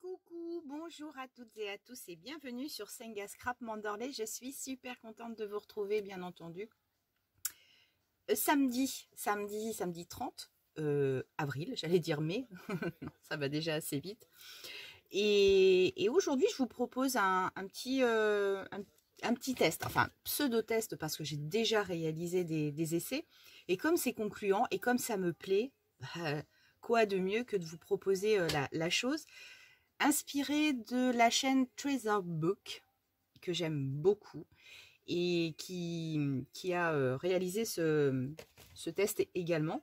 Coucou, bonjour à toutes et à tous et bienvenue sur Senga Scrap Manderley. Je suis super contente de vous retrouver, bien entendu. Samedi 30 avril, j'allais dire mai, ça va déjà assez vite. Et aujourd'hui, je vous propose un petit test, enfin pseudo-test parce que j'ai déjà réalisé des essais. Et comme c'est concluant et comme ça me plaît, quoi de mieux que de vous proposer la chose inspirée de la chaîne Treasure Book, que j'aime beaucoup, et qui a réalisé ce test également.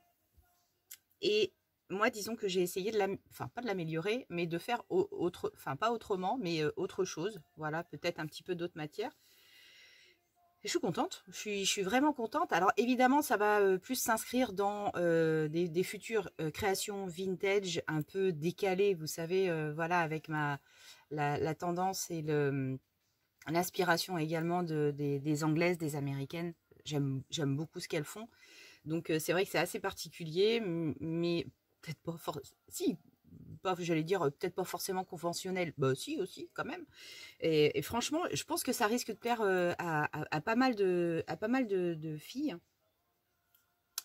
Et moi, disons que j'ai essayé enfin pas de l'améliorer, mais de faire enfin pas autrement, mais autre chose. Voilà, peut-être un petit peu d'autres matières. Et je suis contente, je suis vraiment contente. Alors évidemment, ça va plus s'inscrire dans des futures créations vintage, un peu décalées, vous savez, voilà, avec la tendance et l'inspiration également des Anglaises, des Américaines. J'aime beaucoup ce qu'elles font. Donc c'est vrai que c'est assez particulier, mais peut-être pas si, pas, j'allais dire peut-être pas forcément conventionnel. Bah si aussi quand même. Et franchement, je pense que ça risque de plaire à pas mal de filles.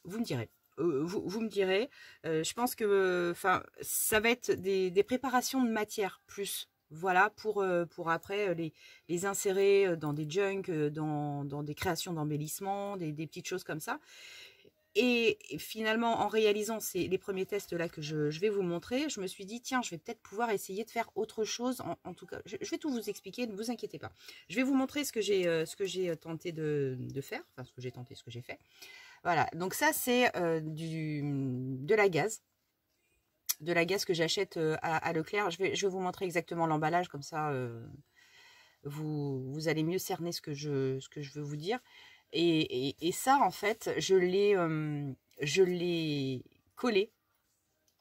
Vous me direz. Vous me direz. Je pense que enfin ça va être des préparations de matière plus. Voilà, pour après les insérer dans des junks, dans des créations d'embellissement, des petites choses comme ça. Et finalement, en réalisant les premiers tests là que je vais vous montrer, je me suis dit, tiens, je vais peut-être pouvoir essayer de faire autre chose. En tout cas, je vais tout vous expliquer, ne vous inquiétez pas. Je vais vous montrer ce que j'ai tenté de faire, enfin ce que j'ai tenté, ce que j'ai fait. Voilà, donc ça c'est de la gaze. De la gaze que j'achète à Leclerc. Je vais vous montrer exactement l'emballage, comme ça vous allez mieux cerner ce que je veux vous dire. Et ça, en fait, je l'ai collé,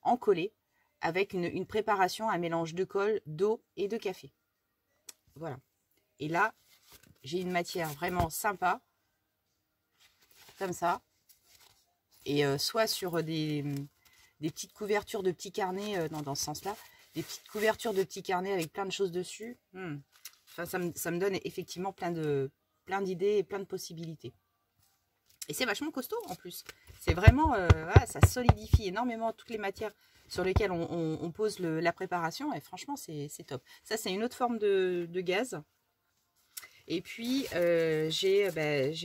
encollé, avec une préparation, un mélange de colle, d'eau et de café. Voilà. Et là, j'ai une matière vraiment sympa, comme ça. Et soit sur des petites couvertures de petits carnets, dans ce sens-là, des petites couvertures de petits carnets avec plein de choses dessus. Enfin, ça me donne effectivement plein d'idées et plein de possibilités. Et c'est vachement costaud en plus. C'est vraiment, voilà, ça solidifie énormément toutes les matières sur lesquelles on pose la préparation. Et franchement, c'est top. Ça, c'est une autre forme de gaz. Et puis, j'ai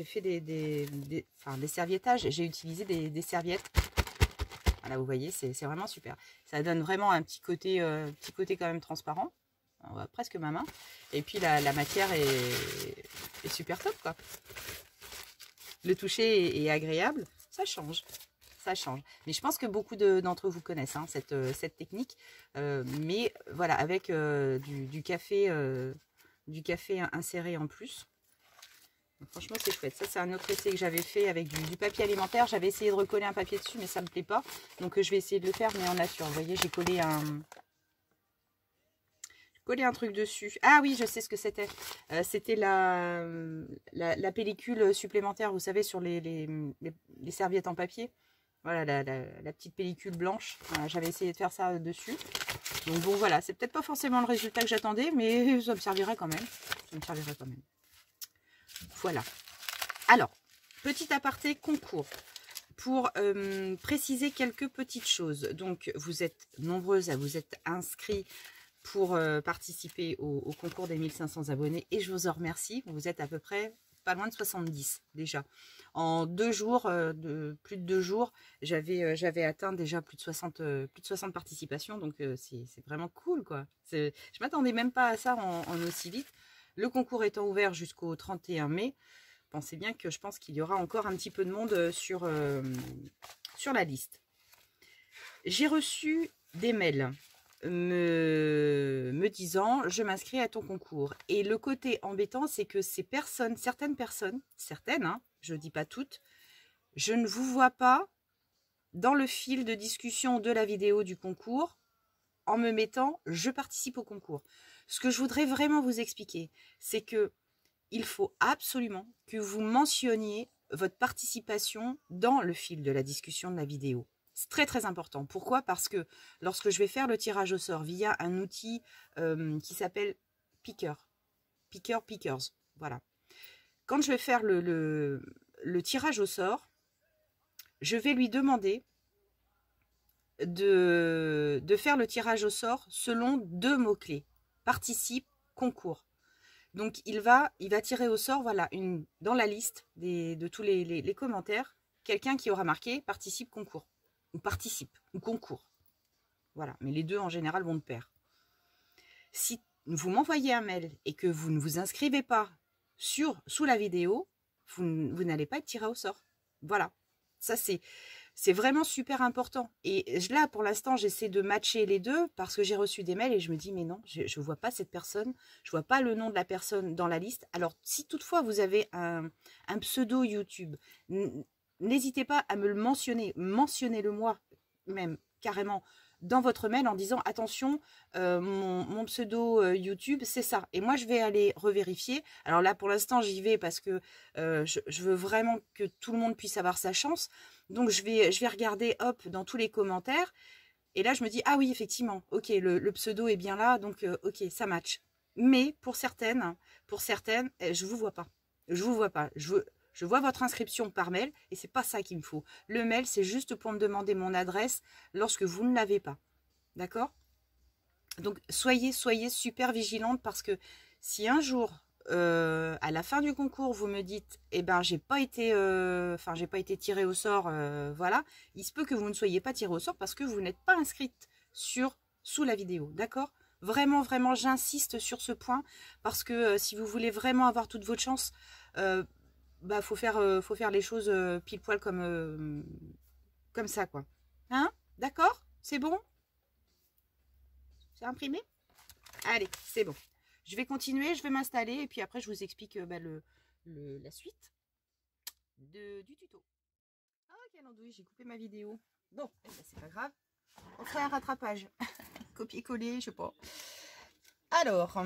fait des serviettages. J'ai utilisé des serviettes. Voilà, vous voyez, c'est vraiment super. Ça donne vraiment un petit côté quand même transparent. On voit presque ma main. Et puis, la matière est super top, quoi. Le toucher est agréable, ça change. Ça change. Mais je pense que beaucoup d'entre vous connaissent hein, cette technique. Mais voilà, avec du café inséré en plus. Donc, franchement, c'est chouette. Ça, c'est un autre essai que j'avais fait avec du papier alimentaire. J'avais essayé de recoller un papier dessus, mais ça ne me plaît pas. Donc, je vais essayer de le faire, mais en nature. Vous voyez, j'ai collé un truc dessus. Ah oui, je sais ce que c'était. C'était la pellicule supplémentaire, vous savez, sur les serviettes en papier. Voilà, la petite pellicule blanche. Voilà, j'avais essayé de faire ça dessus. Donc bon, voilà, c'est peut-être pas forcément le résultat que j'attendais, mais ça me servirait quand même. Ça me servirait quand même. Voilà. Alors, petit aparté concours. Pour préciser quelques petites choses. Donc, vous êtes nombreuses à vous être inscrits pour participer au concours des 1500 abonnés et je vous en remercie. Vous êtes à peu près pas loin de 70 déjà. En 2 jours, plus de 2 jours, j'avais atteint déjà plus de 60 participations, donc c'est vraiment cool quoi. Je m'attendais même pas à ça en aussi vite. Le concours étant ouvert jusqu'au 31 mai, pensez bien que je pense qu'il y aura encore un petit peu de monde sur la liste. J'ai reçu des mails me disant je m'inscris à ton concours. Et le côté embêtant, c'est que certaines personnes, hein, je dis pas toutes, je ne vous vois pas dans le fil de discussion de la vidéo du concours en me mettant je participe au concours. Ce que je voudrais vraiment vous expliquer, c'est que il faut absolument que vous mentionniez votre participation dans le fil de la discussion de la vidéo. C'est très très important. Pourquoi? Parce que lorsque je vais faire le tirage au sort via un outil qui s'appelle Picker, Pickers, voilà. Quand je vais faire le tirage au sort, je vais lui demander de faire le tirage au sort selon 2 mots-clés. Participe, concours. Donc, il va tirer au sort, voilà, dans la liste de tous les commentaires, quelqu'un qui aura marqué participe, concours. Ou participe, ou concours. Voilà, mais les deux en général vont de pair. Si vous m'envoyez un mail et que vous ne vous inscrivez pas sous la vidéo, vous n'allez pas être tiré au sort. Voilà, ça c'est vraiment super important. Et là, pour l'instant, j'essaie de matcher les deux parce que j'ai reçu des mails et je me dis, mais non, je ne vois pas cette personne, je ne vois pas le nom de la personne dans la liste. Alors, si toutefois vous avez un pseudo YouTube, n'hésitez pas à me le mentionner, mentionnez-le moi même carrément dans votre mail en disant attention, mon pseudo YouTube c'est ça, et moi je vais aller revérifier. Alors là pour l'instant j'y vais parce que je veux vraiment que tout le monde puisse avoir sa chance, donc je vais regarder hop dans tous les commentaires, et là je me dis ah oui effectivement, ok, le pseudo est bien là, donc ok, ça match. Mais pour certaines je vous vois pas, je vois votre inscription par mail et c'est pas ça qu'il me faut. Le mail, c'est juste pour me demander mon adresse lorsque vous ne l'avez pas. D'accord? Donc, soyez super vigilante parce que si un jour, à la fin du concours, vous me dites, eh ben, j'ai pas été tirée au sort, voilà, il se peut que vous ne soyez pas tiré au sort parce que vous n'êtes pas inscrite sous la vidéo. D'accord? Vraiment, vraiment, j'insiste sur ce point parce que si vous voulez vraiment avoir toute votre chance, bah, faut faire les choses pile poil comme ça, quoi. Hein? D'accord? C'est bon? C'est imprimé? Allez, c'est bon. Je vais continuer, je vais m'installer et puis après, je vous explique bah, la suite du tuto. Ah, quelle andouille, j'ai coupé ma vidéo. Bon, eh ben, c'est pas grave. On fait un rattrapage. Copier-coller, je sais pas. Alors,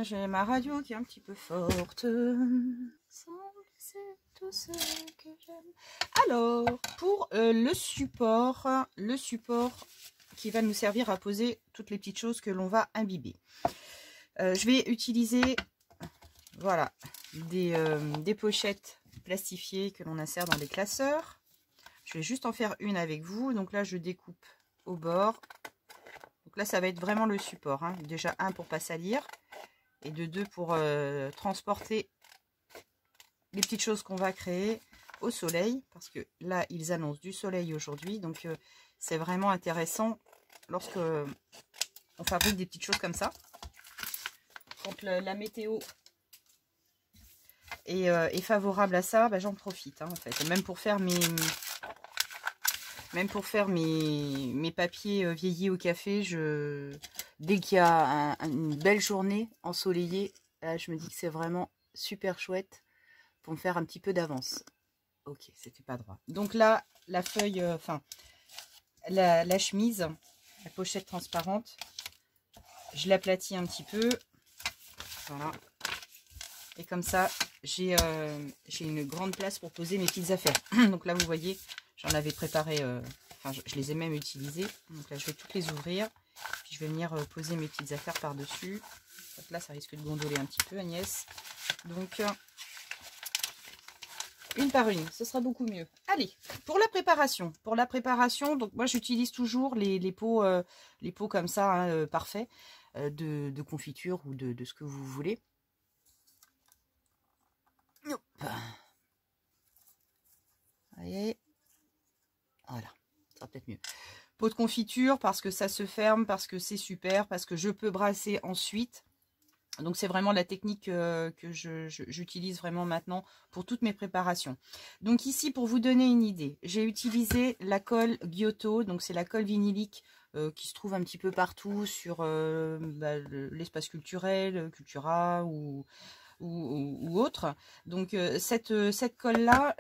j'ai ma radio qui est un petit peu forte. C'est tout ce que j'aime. Alors, pour le support qui va nous servir à poser toutes les petites choses que l'on va imbiber. Je vais utiliser, voilà, des pochettes plastifiées que l'on insère dans les classeurs. Je vais juste en faire une avec vous. Donc là, je découpe au bord. Donc là, ça va être vraiment le support. Hein. Déjà, 1 pour pas salir. Et de 2 pour transporter les petites choses qu'on va créer au soleil. Parce que là, ils annoncent du soleil aujourd'hui. Donc, c'est vraiment intéressant lorsque on fabrique des petites choses comme ça. Quand la météo est favorable à ça, bah, j'en profite. Hein, en fait. Et même pour faire mes papiers vieillis au café, dès qu'il y a une belle journée ensoleillée, là, je me dis que c'est vraiment super chouette pour me faire un petit peu d'avance. Ok, c'était pas droit. Donc là, la feuille, la chemise, la pochette transparente, je l'aplatis un petit peu. Voilà. Et comme ça, j'ai une grande place pour poser mes petites affaires. Donc là, vous voyez, j'en avais préparé, je les ai même utilisées. Donc là, je vais toutes les ouvrir. Puis je vais venir poser mes petites affaires par-dessus. Là, ça risque de gondoler un petit peu, Agnès. Donc, une par une, ce sera beaucoup mieux. Allez, pour la préparation, donc moi, j'utilise toujours les pots comme ça, hein, parfaits, de confiture ou de ce que vous voulez. Hop. Voyez, voilà, ça sera peut-être mieux. Pot de confiture parce que ça se ferme, parce que c'est super, parce que je peux brasser ensuite. Donc c'est vraiment la technique que j'utilise vraiment maintenant pour toutes mes préparations. Donc ici, pour vous donner une idée, j'ai utilisé la colle Giotto, donc c'est la colle vinylique qui se trouve un petit peu partout sur l'espace culturel, Cultura ou autre. Donc cette colle là,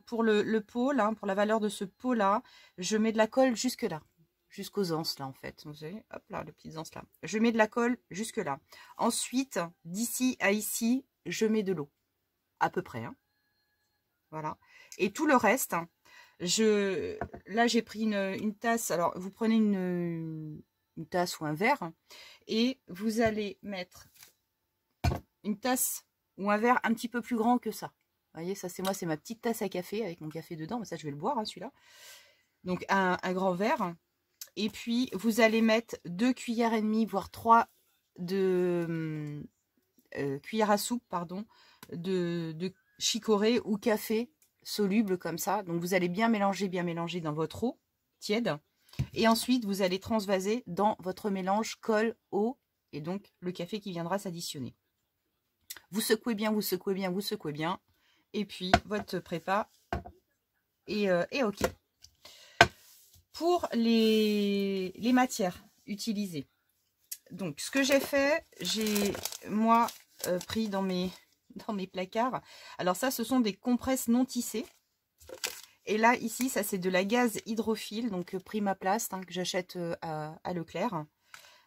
pour le pot là, pour la valeur de ce pot là, je mets de la colle jusque là, jusqu'aux anses là en fait. Vous savez, hop là, les petites anses là. Je mets de la colle jusque là. Ensuite, d'ici à ici, je mets de l'eau, à peu près. Hein. Voilà. Et tout le reste, là, j'ai pris une tasse. Alors, vous prenez une tasse ou un verre et vous allez mettre une tasse ou un verre un petit peu plus grand que ça. Vous voyez, ça, c'est moi, c'est ma petite tasse à café avec mon café dedans. Mais ça, je vais le boire, hein, celui-là. Donc, un grand verre. Et puis, vous allez mettre 2 cuillères et demie, voire 3 de cuillères à soupe, pardon, de chicorée ou café soluble comme ça. Donc, vous allez bien mélanger dans votre eau tiède. Et ensuite, vous allez transvaser dans votre mélange colle, eau et donc le café qui viendra s'additionner. Vous secouez bien, vous secouez bien, vous secouez bien. Et puis, votre prépa est OK. Pour les matières utilisées. Donc, ce que j'ai fait, j'ai, moi, pris dans mes placards. Alors ça, ce sont des compresses non tissées. Et là, ici, ça, c'est de la gaze hydrophile, donc Primaplast, hein, que j'achète à Leclerc.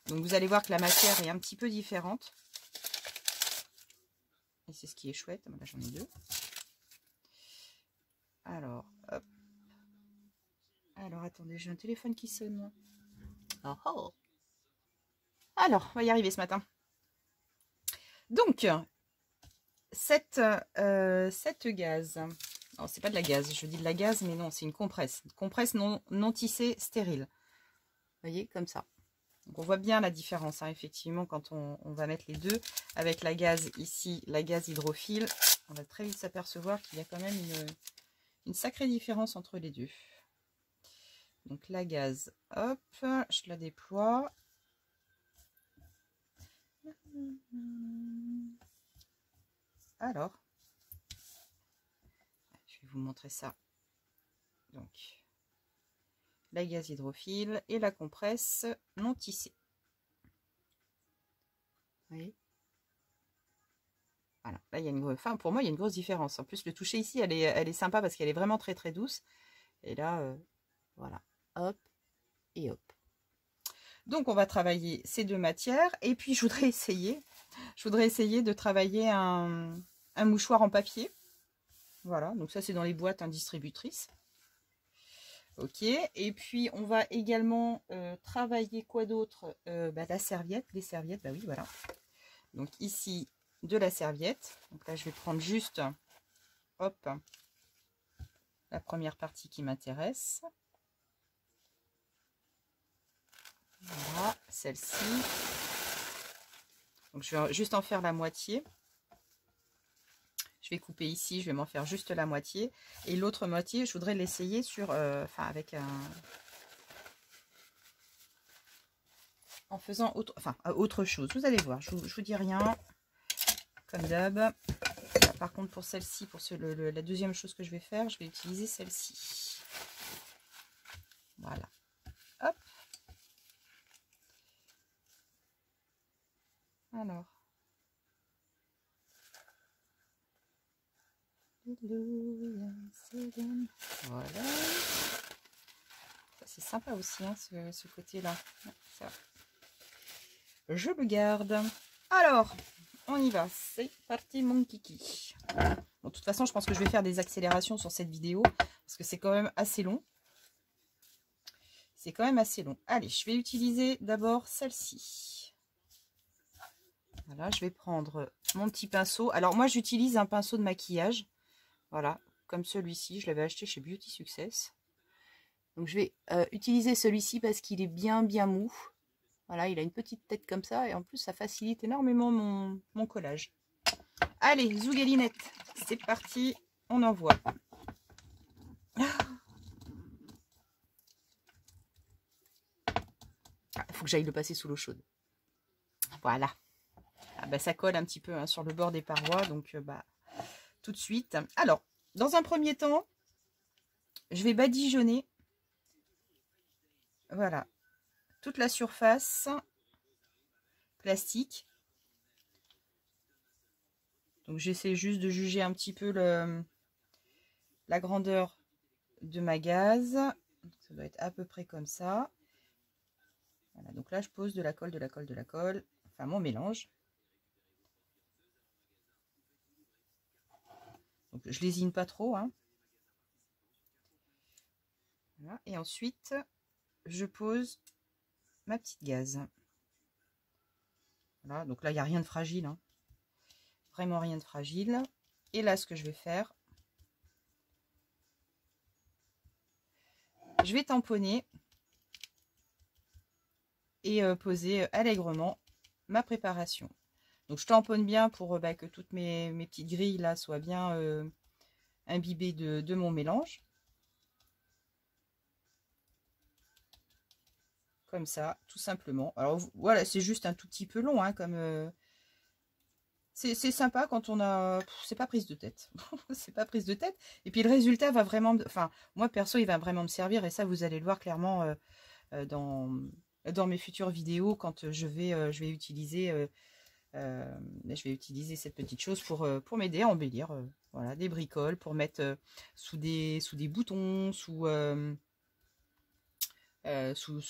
Donc, vous allez voir que la matière est un petit peu différente. Et c'est ce qui est chouette. Là, j'en ai 2. Alors, hop. Alors, attendez, j'ai un téléphone qui sonne. Oh oh. Alors, on va y arriver ce matin. Donc, cette gaze. Non, c'est pas de la gaze, je dis de la gaze, mais non, c'est une compresse. Une compresse non tissée, stérile. Vous voyez, comme ça. Donc, on voit bien la différence, hein, effectivement, quand on va mettre les deux. Avec la gaze ici, la gaze hydrophile, on va très vite s'apercevoir qu'il y a quand même une sacrée différence entre les deux. Donc, la gaze, hop, je la déploie. Alors, je vais vous montrer ça. Donc, la gaze hydrophile et la compresse non tissée. Vous voyez? Voilà, là il y a une, enfin, pour moi il y a une grosse différence. En plus le toucher ici elle est sympa parce qu'elle est vraiment très très douce. Et là, voilà, hop et hop. Donc on va travailler ces deux matières. Et puis je voudrais essayer de travailler un mouchoir en papier. Voilà, donc ça c'est dans les boîtes distributrices. Ok, et puis on va également travailler quoi d'autre, la serviette, les serviettes, bah oui, voilà. Donc ici, de la serviette. Donc là, je vais prendre juste, hop, la première partie qui m'intéresse. Voilà, celle-ci. Donc je vais juste en faire la moitié. Je vais couper ici, je vais m'en faire juste la moitié. Et l'autre moitié, je voudrais l'essayer sur, enfin avec un... En faisant autre chose. Vous allez voir, je vous dis rien. Comme d'hab. Par contre, pour celle-ci, pour la deuxième chose que je vais faire, je vais utiliser celle-ci. Voilà. Hop. Alors. Voilà. C'est sympa aussi, hein, ce côté-là. Je le garde. Alors, on y va. C'est parti, mon kiki. Bon, de toute façon, je pense que je vais faire des accélérations sur cette vidéo parce que c'est quand même assez long. C'est quand même assez long. Allez, je vais utiliser d'abord celle-ci. Voilà, je vais prendre mon petit pinceau. Alors, moi, j'utilise un pinceau de maquillage. Voilà, comme celui-ci. Je l'avais acheté chez Beauty Success. Donc, je vais utiliser celui-ci parce qu'il est bien mou. Voilà, il a une petite tête comme ça. Et en plus, ça facilite énormément mon collage. Allez, zougalinette. C'est parti. On envoie. Il faut que j'aille le passer sous l'eau chaude. Voilà. Ah bah, ça colle un petit peu, hein, sur le bord des parois. Donc, tout de suite. Alors, dans un premier temps, je vais badigeonner. Voilà. Toute la surface plastique. Donc, j'essaie juste de juger un petit peu la grandeur de ma gaze. Ça doit être à peu près comme ça. Voilà, donc là, je pose de la colle, enfin, mon mélange. Donc je lésine pas trop, hein. Voilà. Et ensuite, je pose ma petite gaze. Voilà, donc là, il n'y a rien de fragile, hein. Vraiment rien de fragile. Et là, ce que je vais faire, je vais tamponner et poser allègrement ma préparation. Donc je tamponne bien pour que toutes mes petites grilles là soient bien imbibées de mon mélange. Comme ça, tout simplement. Alors voilà, c'est juste un tout petit peu long, hein, comme c'est sympa quand on a, c'est pas prise de tête. C'est pas prise de tête. Et puis le résultat va vraiment, enfin moi perso, il va vraiment me servir, et ça vous allez le voir clairement dans mes futures vidéos quand je vais utiliser cette petite chose pour m'aider à embellir voilà, des bricoles, pour mettre sous des boutons, sous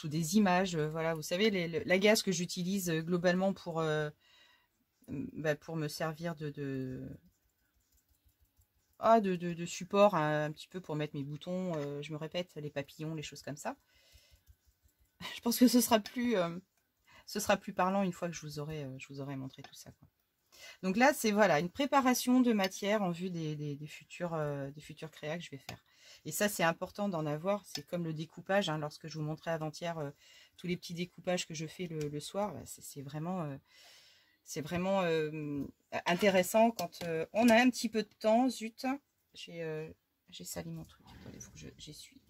des images. Voilà, vous savez, la gaze que j'utilise globalement pour me servir de support, hein, un petit peu pour mettre mes boutons, je me répète, les papillons, les choses comme ça. Je pense que ce sera plus parlant une fois que je vous aurai montré tout ça, quoi. Donc là, c'est voilà une préparation de matière en vue des futurs créas que je vais faire. Et ça, c'est important d'en avoir. C'est comme le découpage, hein, lorsque je vous montrais avant-hier tous les petits découpages que je fais le soir. Bah, c'est vraiment intéressant quand on a un petit peu de temps. Zut, j'ai sali mon truc. Attendez, faut que j'essuie.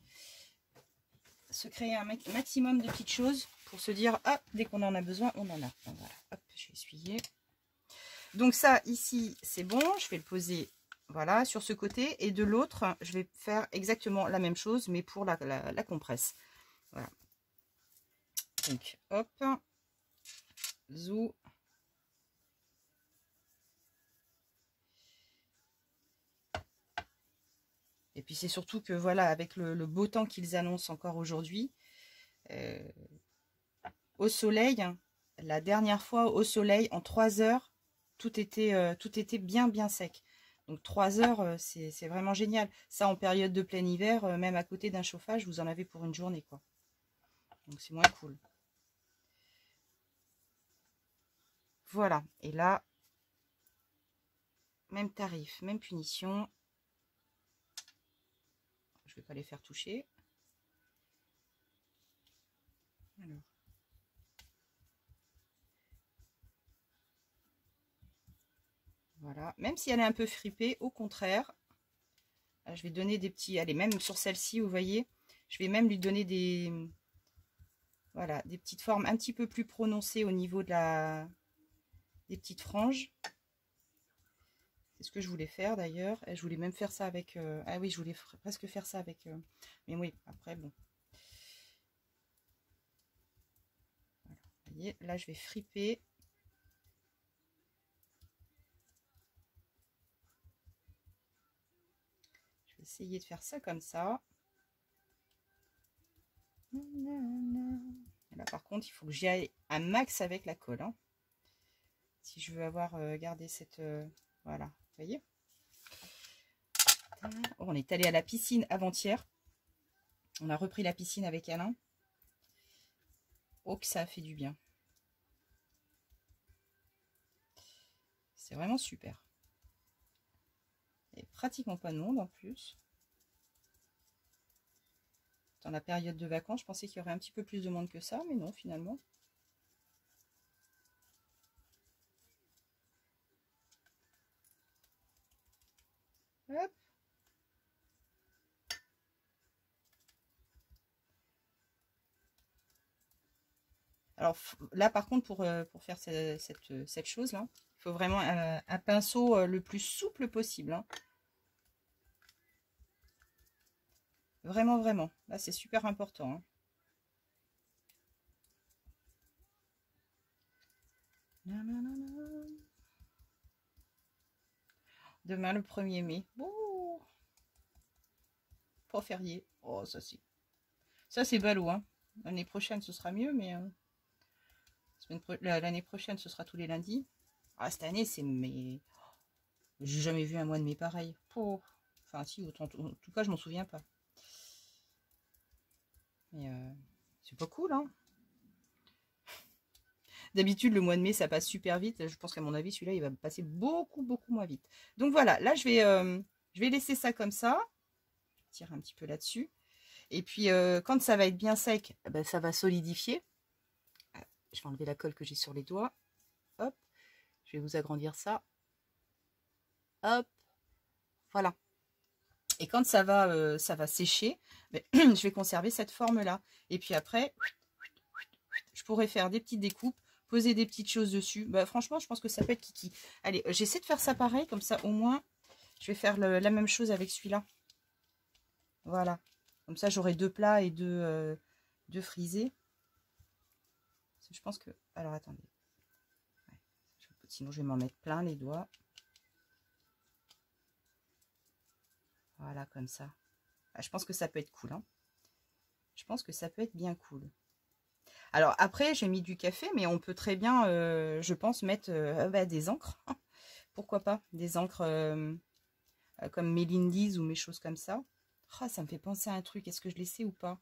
Se créer un maximum de petites choses pour se dire, ah, dès qu'on en a besoin, on en a. Donc, voilà, hop, j'ai essuyé. Donc ça, ici, c'est bon. Je vais le poser, voilà, sur ce côté. Et de l'autre, je vais faire exactement la même chose, mais pour la compresse. Voilà. Donc, hop. Zou. Et puis c'est surtout que, voilà, avec le beau temps qu'ils annoncent encore aujourd'hui, au soleil, hein, la dernière fois, au soleil, en 3 heures, tout était bien sec. Donc 3 heures, c'est vraiment génial. Ça, en période de plein hiver, même à côté d'un chauffage, vous en avez pour une journée, quoi. Donc c'est moins cool. Voilà. Et là, même tarif, même punition. Je vais pas les faire toucher. Alors. Voilà. Même si elle est un peu fripée, au contraire, je vais donner des petits... Allez, même sur celle-ci, vous voyez, je vais même lui donner des... Voilà, des petites formes un petit peu plus prononcées au niveau des petites franges. C'est ce que je voulais faire d'ailleurs. Et je voulais même faire ça avec... Ah oui, je voulais presque faire ça avec... Mais oui, après, bon. Voilà, vous voyez, là, je vais friper. Je vais essayer de faire ça comme ça. Et là, par contre, il faut que j'y aille un max avec la colle, hein, si je veux avoir gardé cette... voilà, vous voyez. Oh, on est allé à la piscine avant-hier. On a repris la piscine avec Alain. Oh, que ça a fait du bien. C'est vraiment super. Et pratiquement pas de monde en plus. Dans la période de vacances, je pensais qu'il y aurait un petit peu plus de monde que ça, mais non, finalement. Hop. Alors là, par contre, pour faire cette chose-là, il faut vraiment un pinceau le plus souple possible, hein. Vraiment, vraiment. Là, c'est super important, hein. Demain, le 1er mai. Oh, pas férié. Oh, ça c'est ballot, hein. L'année prochaine, ce sera mieux, mais l'année prochaine, ce sera tous les lundis. Ah, cette année, c'est... Mais J'ai jamais vu un mois de mai pareil. Oh. Enfin, si, autant, en tout cas, je m'en souviens pas. Mais c'est pas cool, hein. D'habitude, le mois de mai, ça passe super vite. Je pense qu'à mon avis, celui-là, il va passer beaucoup, beaucoup moins vite. Donc voilà, là, je vais laisser ça comme ça. Je tire un petit peu là-dessus. Et puis, quand ça va être bien sec, ben, ça va solidifier. Je vais enlever la colle que j'ai sur les doigts. Hop, je vais vous agrandir ça. Hop, voilà. Et quand ça va sécher, ben, je vais conserver cette forme-là. Et puis après, je pourrais faire des petites découpes, poser des petites choses dessus. Bah, franchement, je pense que ça peut être kiki. Allez, j'essaie de faire ça pareil, comme ça au moins, je vais faire la même chose avec celui-là. Voilà. Comme ça, j'aurai deux plats et deux frisés. Je pense que... Alors, attendez. Ouais. Sinon, je vais m'en mettre plein les doigts. Voilà, comme ça. Ah, je pense que ça peut être cool. Hein. Je pense que ça peut être bien cool. Alors, après, j'ai mis du café, mais on peut très bien, je pense, mettre des encres. Pourquoi pas? Des encres comme mes Lindy's ou mes choses comme ça. Oh, ça me fait penser à un truc. Est-ce que je l'essaie ou pas?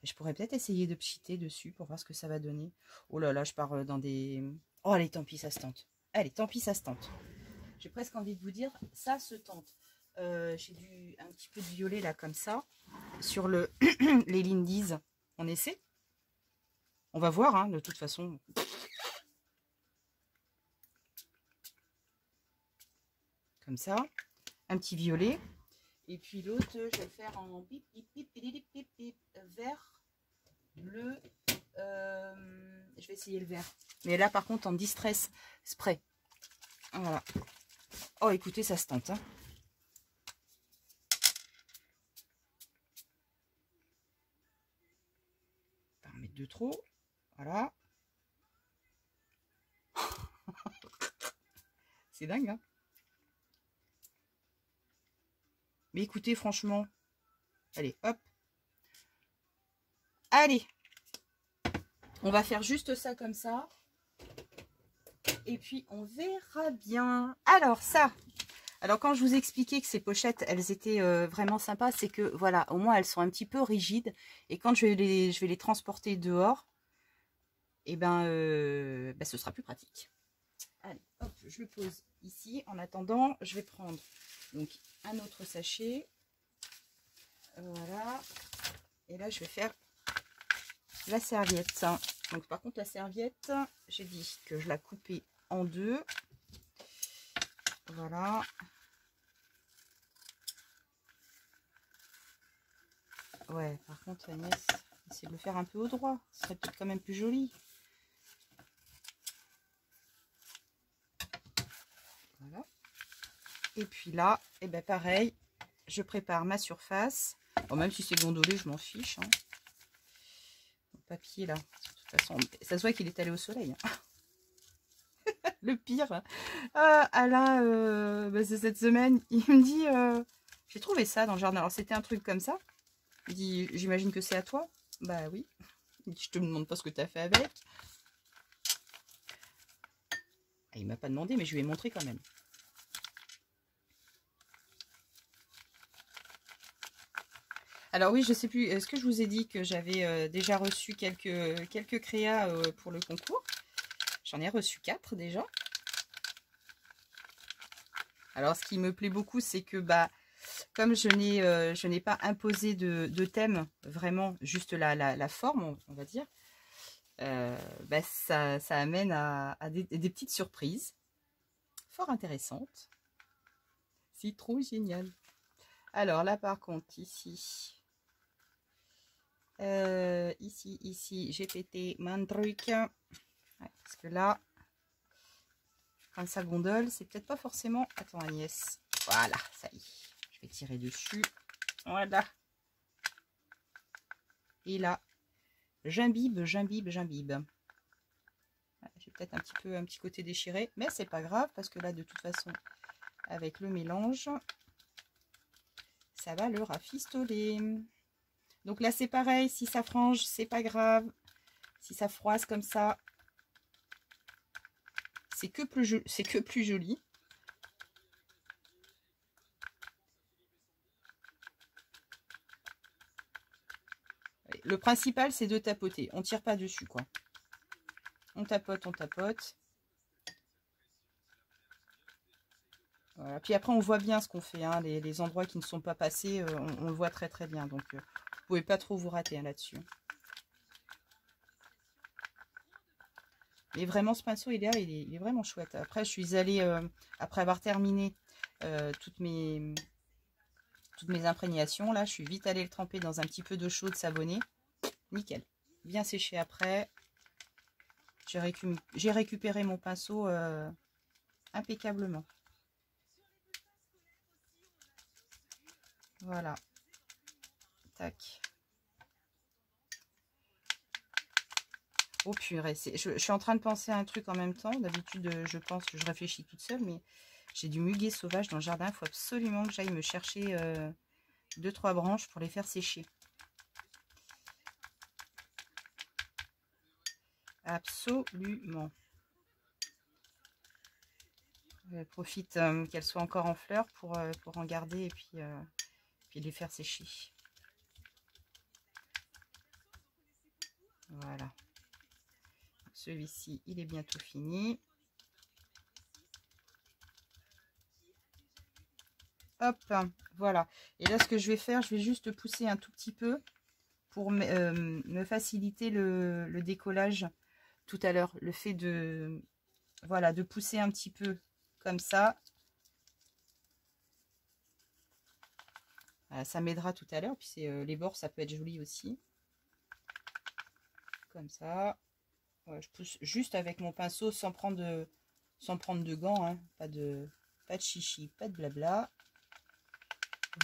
Je pourrais peut-être essayer de pchiter dessus pour voir ce que ça va donner. Oh là là, je pars dans des... Oh, allez, tant pis, ça se tente. Allez, tant pis, ça se tente. J'ai presque envie de vous dire, ça se tente. J'ai un petit peu de violet là, comme ça. Sur les Lindy's. On essaie? On va voir, hein, de toute façon. Comme ça. Un petit violet. Et puis l'autre, je vais le faire en pip, pip, pip, pip, pip, pip, vert, bleu. Je vais essayer le vert. Mais là, par contre, en distress spray. Voilà. Oh, écoutez, ça se tente. Hein. On va en mettre deux trop. Voilà. C'est dingue, hein. Mais écoutez, franchement. Allez, hop. Allez. On va faire juste ça comme ça. Et puis, on verra bien. Alors, ça. Alors, quand je vous expliquais que ces pochettes, elles étaient vraiment sympas, c'est que, voilà, au moins, elles sont un petit peu rigides. Et quand je vais les transporter dehors, et ben, ce sera plus pratique. Allez, hop, je le pose ici. En attendant, je vais prendre donc un autre sachet. Voilà. Et là, je vais faire la serviette. Donc, par contre, la serviette, j'ai dit que je la coupais en deux. Voilà. Ouais, par contre, Agnès, essayez de le faire un peu au droit. Ce serait peut-être quand même plus joli. Voilà. Et puis là, et ben pareil, je prépare ma surface. Bon, même si c'est gondolé, je m'en fiche. Hein. Le papier là, de toute façon, ça se voit qu'il est allé au soleil. Hein. Le pire. Alain, c'est cette semaine, il me dit, j'ai trouvé ça dans le jardin. Alors c'était un truc comme ça. Il dit, j'imagine que c'est à toi. Bah oui. Il dit, je te demande pas ce que tu as fait avec. Ah, il m'a pas demandé, mais je lui ai montré quand même. Alors oui, je sais plus, est-ce que je vous ai dit que j'avais déjà reçu quelques créas pour le concours? J'en ai reçu 4 déjà. Alors ce qui me plaît beaucoup, c'est que comme je n'ai pas imposé de thème, vraiment juste la forme, on va dire, ça amène à des petites surprises fort intéressantes. C'est trop génial. Alors là par contre, ici, j'ai pété mon truc. Ouais, parce que là, quand ça gondole, c'est peut-être pas forcément... Attends Agnès, voilà, ça y est. Je vais tirer dessus. Voilà. Et là, j'imbibe. J'ai peut-être un petit côté déchiré, mais c'est pas grave parce que là, de toute façon, avec le mélange, ça va le rafistoler. Donc là, c'est pareil. Si ça frange, c'est pas grave. Si ça froisse comme ça, c'est que plus joli. le principal, c'est de tapoter. On tire pas dessus, quoi. On tapote, on tapote. Voilà. Puis après, on voit bien ce qu'on fait. Hein. Les endroits qui ne sont pas passés, on le voit très très bien. Donc, vous pouvez pas trop vous rater hein, là-dessus. Mais vraiment, ce pinceau, il est vraiment chouette. Après, je suis allée, après avoir terminé toutes mes imprégnations, là, je suis vite allée le tremper dans un petit peu d'eau chaude savonnée. Nickel. Bien séché après. J'ai récupéré mon pinceau impeccablement. Voilà. Tac. Oh purée, je suis en train de penser à un truc en même temps. D'habitude, je réfléchis toute seule, mais j'ai du muguet sauvage dans le jardin. Il faut absolument que j'aille me chercher 2-3 branches pour les faire sécher. Absolument. Je profite qu'elles soient encore en fleurs pour en garder et puis les faire sécher. Voilà. Celui-ci, il est bientôt fini. Hop, voilà. Et là, ce que je vais faire, je vais juste pousser un tout petit peu pour me faciliter le décollage tout à l'heure. Le fait de, voilà, de pousser un petit peu comme ça. Voilà, ça m'aidera tout à l'heure. Puis les bords, ça peut être joli aussi. Comme ça. Ouais, je pousse juste avec mon pinceau sans prendre de gants. Hein. Pas de chichi, pas de blabla.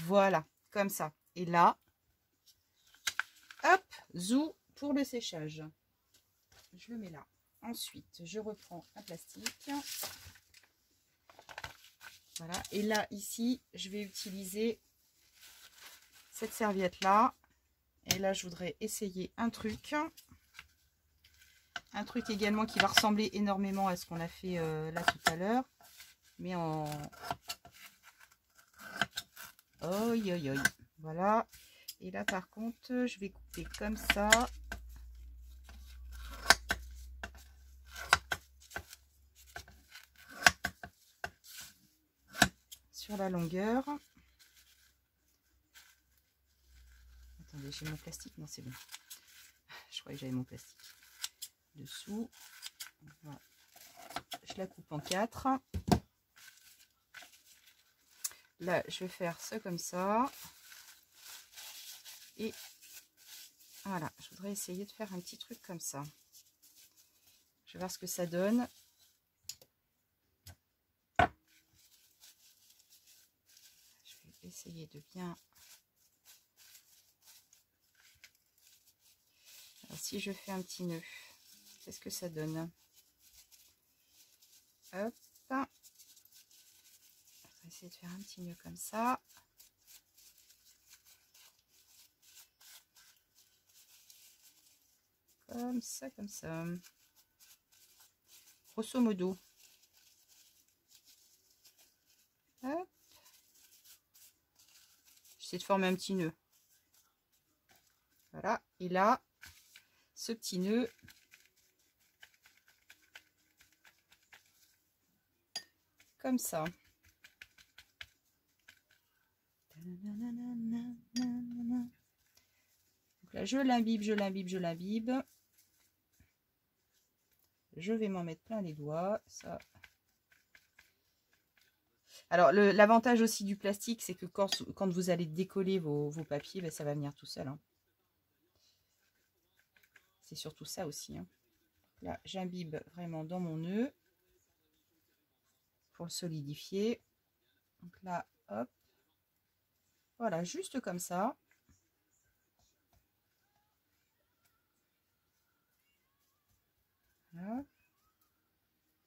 Voilà, comme ça. Et là, hop, zou pour le séchage. Je le mets là. Ensuite, je reprends un plastique. Voilà. Et là, ici, je vais utiliser cette serviette-là. Et là, je voudrais essayer un truc. Un truc également qui va ressembler énormément à ce qu'on a fait là tout à l'heure. Mais en... Oi, oi, oi. Voilà. Et là, par contre, je vais couper comme ça. Sur la longueur. Attendez, j'ai mon plastique. Non, c'est bon. Je croyais que j'avais mon plastique. Dessous. Voilà. Je la coupe en 4. Là, je vais faire ça comme ça. Et voilà, je voudrais essayer de faire un petit truc comme ça. Je vais voir ce que ça donne. Je vais essayer de bien... Alors, si je fais un petit nœud, qu'est-ce que ça donne? Hop. Je vais essayer de faire un petit nœud comme ça. Comme ça, comme ça. Grosso modo. Hop. J'essaie de former un petit nœud. Voilà. Et là, ce petit nœud, comme ça. Donc là, je l'imbibe, je l'imbibe, je l'imbibe. Je vais m'en mettre plein les doigts. Ça. Alors, l'avantage aussi du plastique, c'est que quand vous allez décoller vos papiers, ben, ça va venir tout seul. Hein. C'est surtout ça aussi. Hein. Là, j'imbibe vraiment dans mon nœud pour le solidifier. Donc là, hop. Voilà, juste comme ça. Voilà.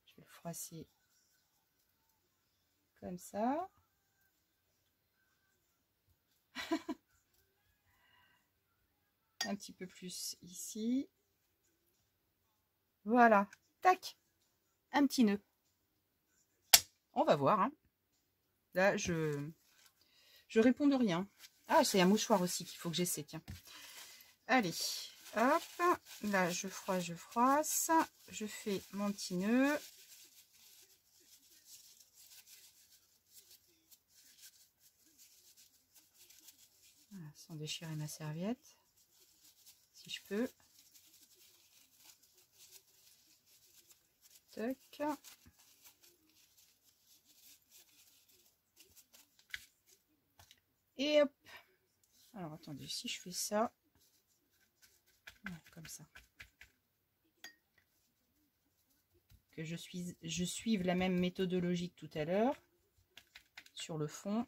Je vais le froisser comme ça. Un petit peu plus ici. Voilà. Tac. Un petit nœud. On va voir. Hein. Là, je réponds de rien. Ah, c'est un mouchoir aussi qu'il faut que j'essaie. Tiens. Allez, hop, là je froisse, je fais mon petit nœud. Voilà, sans déchirer ma serviette, si je peux. Tac. Et hop. Alors attendez, si je fais ça, voilà, comme ça, que je suive la même méthodologie que tout à l'heure sur le fond.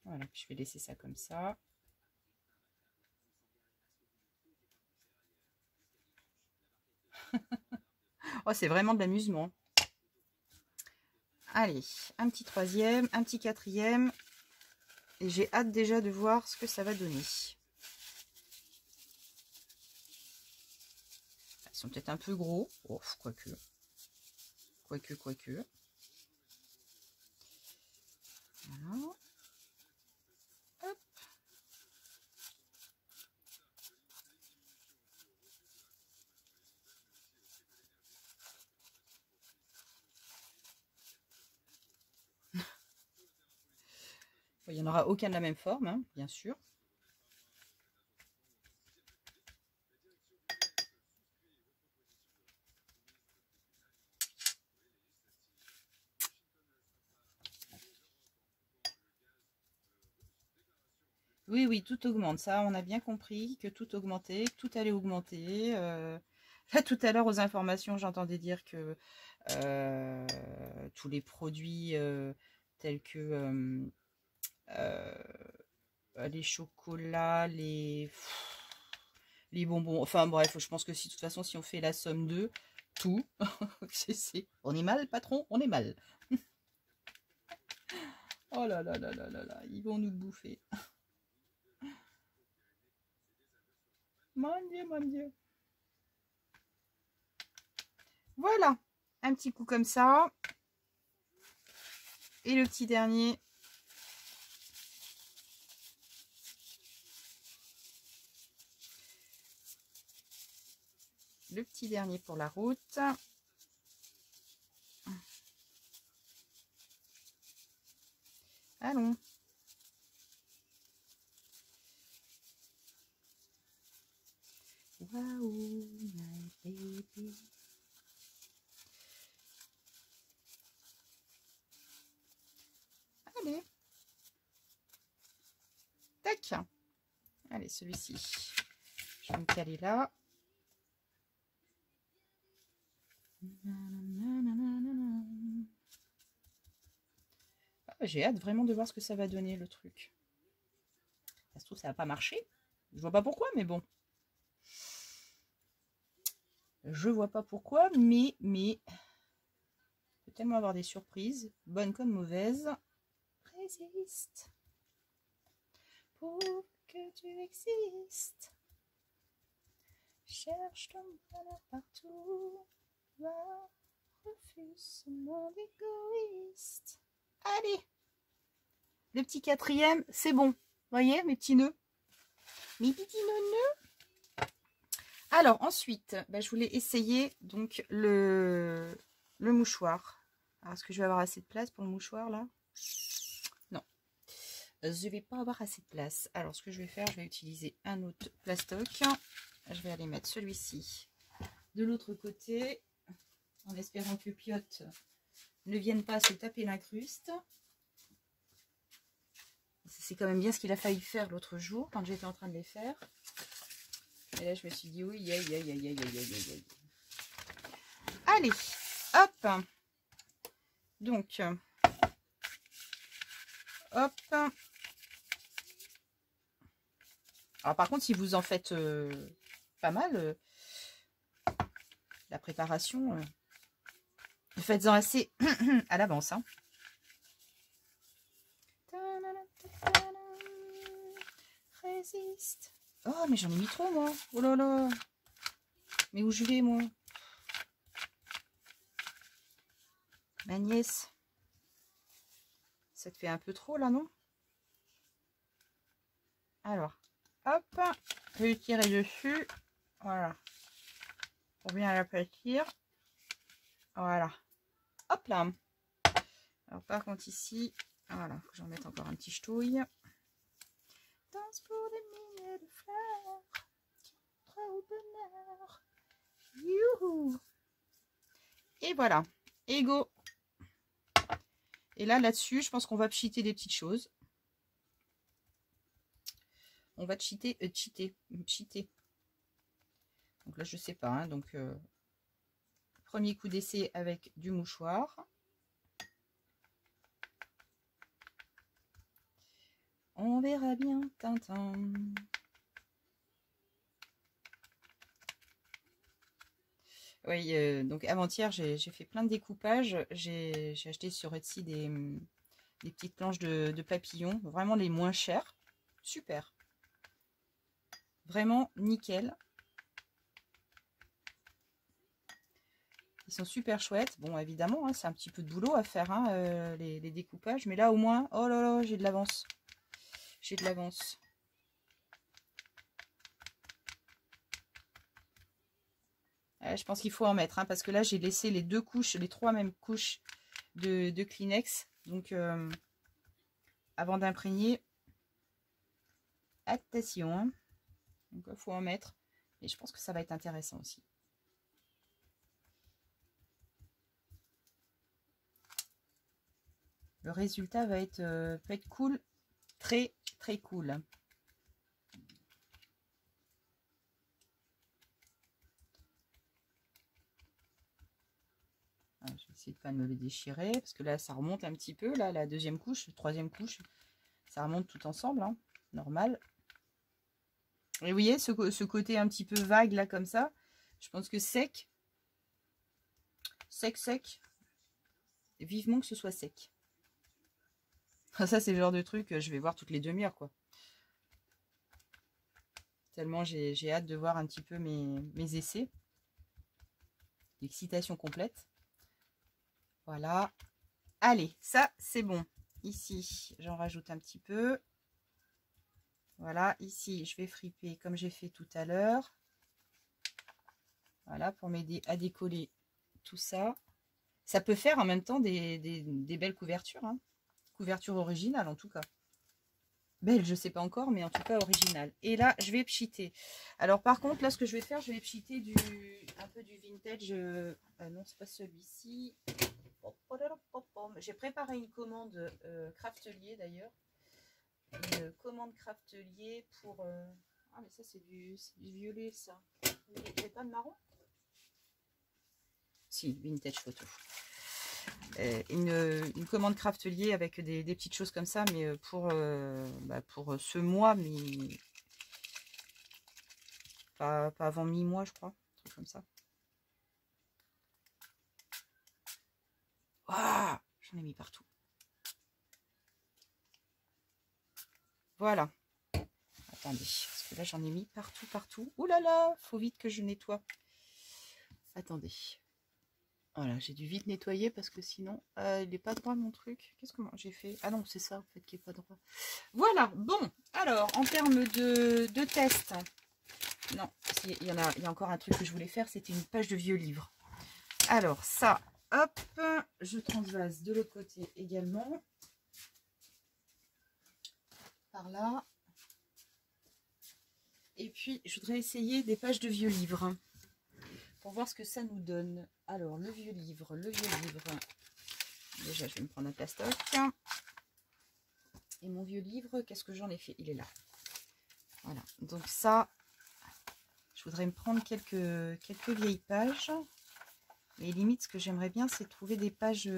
Voilà, je vais laisser ça comme ça. Oh, c'est vraiment de l'amusement. Allez, un petit troisième, un petit quatrième. Et j'ai hâte déjà de voir ce que ça va donner. Ils sont peut-être un peu gros. Oh, quoique. Quoique. Voilà. Hop. Il n'y en aura aucun de la même forme, hein, bien sûr. Oui, tout augmente. Ça, on a bien compris que tout augmentait, que tout allait augmenter. Là, tout à l'heure, aux informations, j'entendais dire que tous les produits tels que les chocolats, les bonbons, enfin bref, je pense que si de toute façon, si on fait la somme de tout, on est mal, patron, on est mal. Oh là là là là là là, ils vont nous bouffer. Mon Dieu, mon Dieu. Voilà, un petit coup comme ça. Et le petit dernier. Le petit dernier pour la route. Allons. Waouh, my baby. Allez. Tac. Allez, celui-ci. Je vais me caler là. Ah, j'ai hâte vraiment de voir ce que ça va donner, le truc. Ça se trouve, ça va pas marcher. Je vois pas pourquoi, mais bon. Je vois pas pourquoi, mais peut tellement avoir des surprises, bonnes comme mauvaises. Résiste. Pour que tu existes. Cherche ton bonheur partout. Va, refuse ce monde égoïste. Allez. Le petit quatrième, c'est bon. Voyez, mes petits nœuds. Mes petits nœuds. Alors, ensuite, je voulais essayer donc le mouchoir. Alors, est-ce que je vais avoir assez de place pour le mouchoir, là? Non. Je vais pas avoir assez de place. Alors, ce que je vais faire, je vais utiliser un autre plastoc. Je vais aller mettre celui-ci de l'autre côté, en espérant que Piotte ne vienne pas se taper l'incruste. C'est quand même bien ce qu'il a failli faire l'autre jour, quand j'étais en train de les faire. Et là, je me suis dit, oui, aïe. Allez, hop. Donc, hop. Alors, par contre, si vous en faites pas mal, la préparation, faites-en assez à l'avance. Hein. Résiste. Oh, mais j'en ai mis trop, moi. Oh là là. Mais où je vais, moi? Ma nièce. Ça te fait un peu trop là, non? Alors, hop, je vais tirer dessus. Voilà. Pour bien l'aplatir. Voilà. Hop là. Alors par contre ici, voilà, faut que j'en mette encore un petit ch'touille. Danse pour des milliers de fleurs, trop bonheur. Youhou. Et voilà. Et go. Et là-dessus, je pense qu'on va cheater des petites choses. On va cheater. Donc là, je sais pas. Hein, donc, premier coup d'essai avec du mouchoir. On verra bien, Tintin. Oui, donc avant-hier, j'ai fait plein de découpages. J'ai acheté sur Etsy des petites planches de papillons, vraiment les moins chères. Super. Vraiment nickel. Ils sont super chouettes. Bon, évidemment, hein, c'est un petit peu de boulot à faire, hein, les découpages. Mais là, au moins, oh là là, j'ai de l'avance. J'ai de l'avance. Je pense qu'il faut en mettre, hein, parce que là, j'ai laissé les deux couches, les trois mêmes couches de Kleenex. Donc, avant d'imprégner, attention. Hein. Donc, il faut en mettre. Et je pense que ça va être intéressant aussi. Le résultat va être, peut être cool. Très, très cool. Je vais essayer de ne pas me le déchirer. Parce que là, ça remonte un petit peu. Là, la deuxième couche, troisième couche. Ça remonte tout ensemble. Hein, normal. Et vous voyez, ce côté un petit peu vague, là, comme ça. Je pense que sec. Sec. Vivement que ce soit sec. Ça, c'est le genre de truc que je vais voir toutes les demi-heures, quoi. Tellement j'ai hâte de voir un petit peu mes essais. L'excitation complète. Voilà. Allez, ça, c'est bon. Ici, j'en rajoute un petit peu. Voilà, ici, je vais friper comme j'ai fait tout à l'heure. Voilà, pour m'aider à décoller tout ça. Ça peut faire en même temps des belles couvertures. Hein. Couverture originale, en tout cas. Belle, je sais pas encore, mais en tout cas originale. Et là, je vais pchiter. Alors, par contre, là, ce que je vais faire, je vais pchiter un peu du vintage. Non, c'est pas celui-ci. J'ai préparé une commande Craftelier, d'ailleurs. Une commande Craftelier pour... Ah, mais ça, c'est du violet, ça. Il n'y a pas de marron? Si, vintage photo. Une commande Craftelier avec des petites choses comme ça, mais pour ce mois, mais pas avant mi-mois, je crois. Un truc comme ça. Waouh, j'en ai mis partout. Voilà. Attendez, parce que là, j'en ai mis partout. Ouh là là, faut vite que je nettoie. Attendez. Voilà, j'ai dû vite nettoyer parce que sinon, il n'est pas droit mon truc. Qu'est-ce que j'ai fait? Ah non, c'est ça en fait qui n'est pas droit. Voilà, bon. Alors, en termes de test, non, il y a encore un truc que je voulais faire, c'était une page de vieux livre. Alors, ça, hop, je transvase de l'autre côté également. Par là. Et puis, je voudrais essayer des pages de vieux livres. Pour voir ce que ça nous donne. Alors, le vieux livre. Déjà, je vais me prendre un plastoc. Et mon vieux livre, qu'est-ce que j'en ai fait? Il est là. Voilà. Donc ça, je voudrais me prendre quelques vieilles pages. Et limite, ce que j'aimerais bien, c'est trouver des pages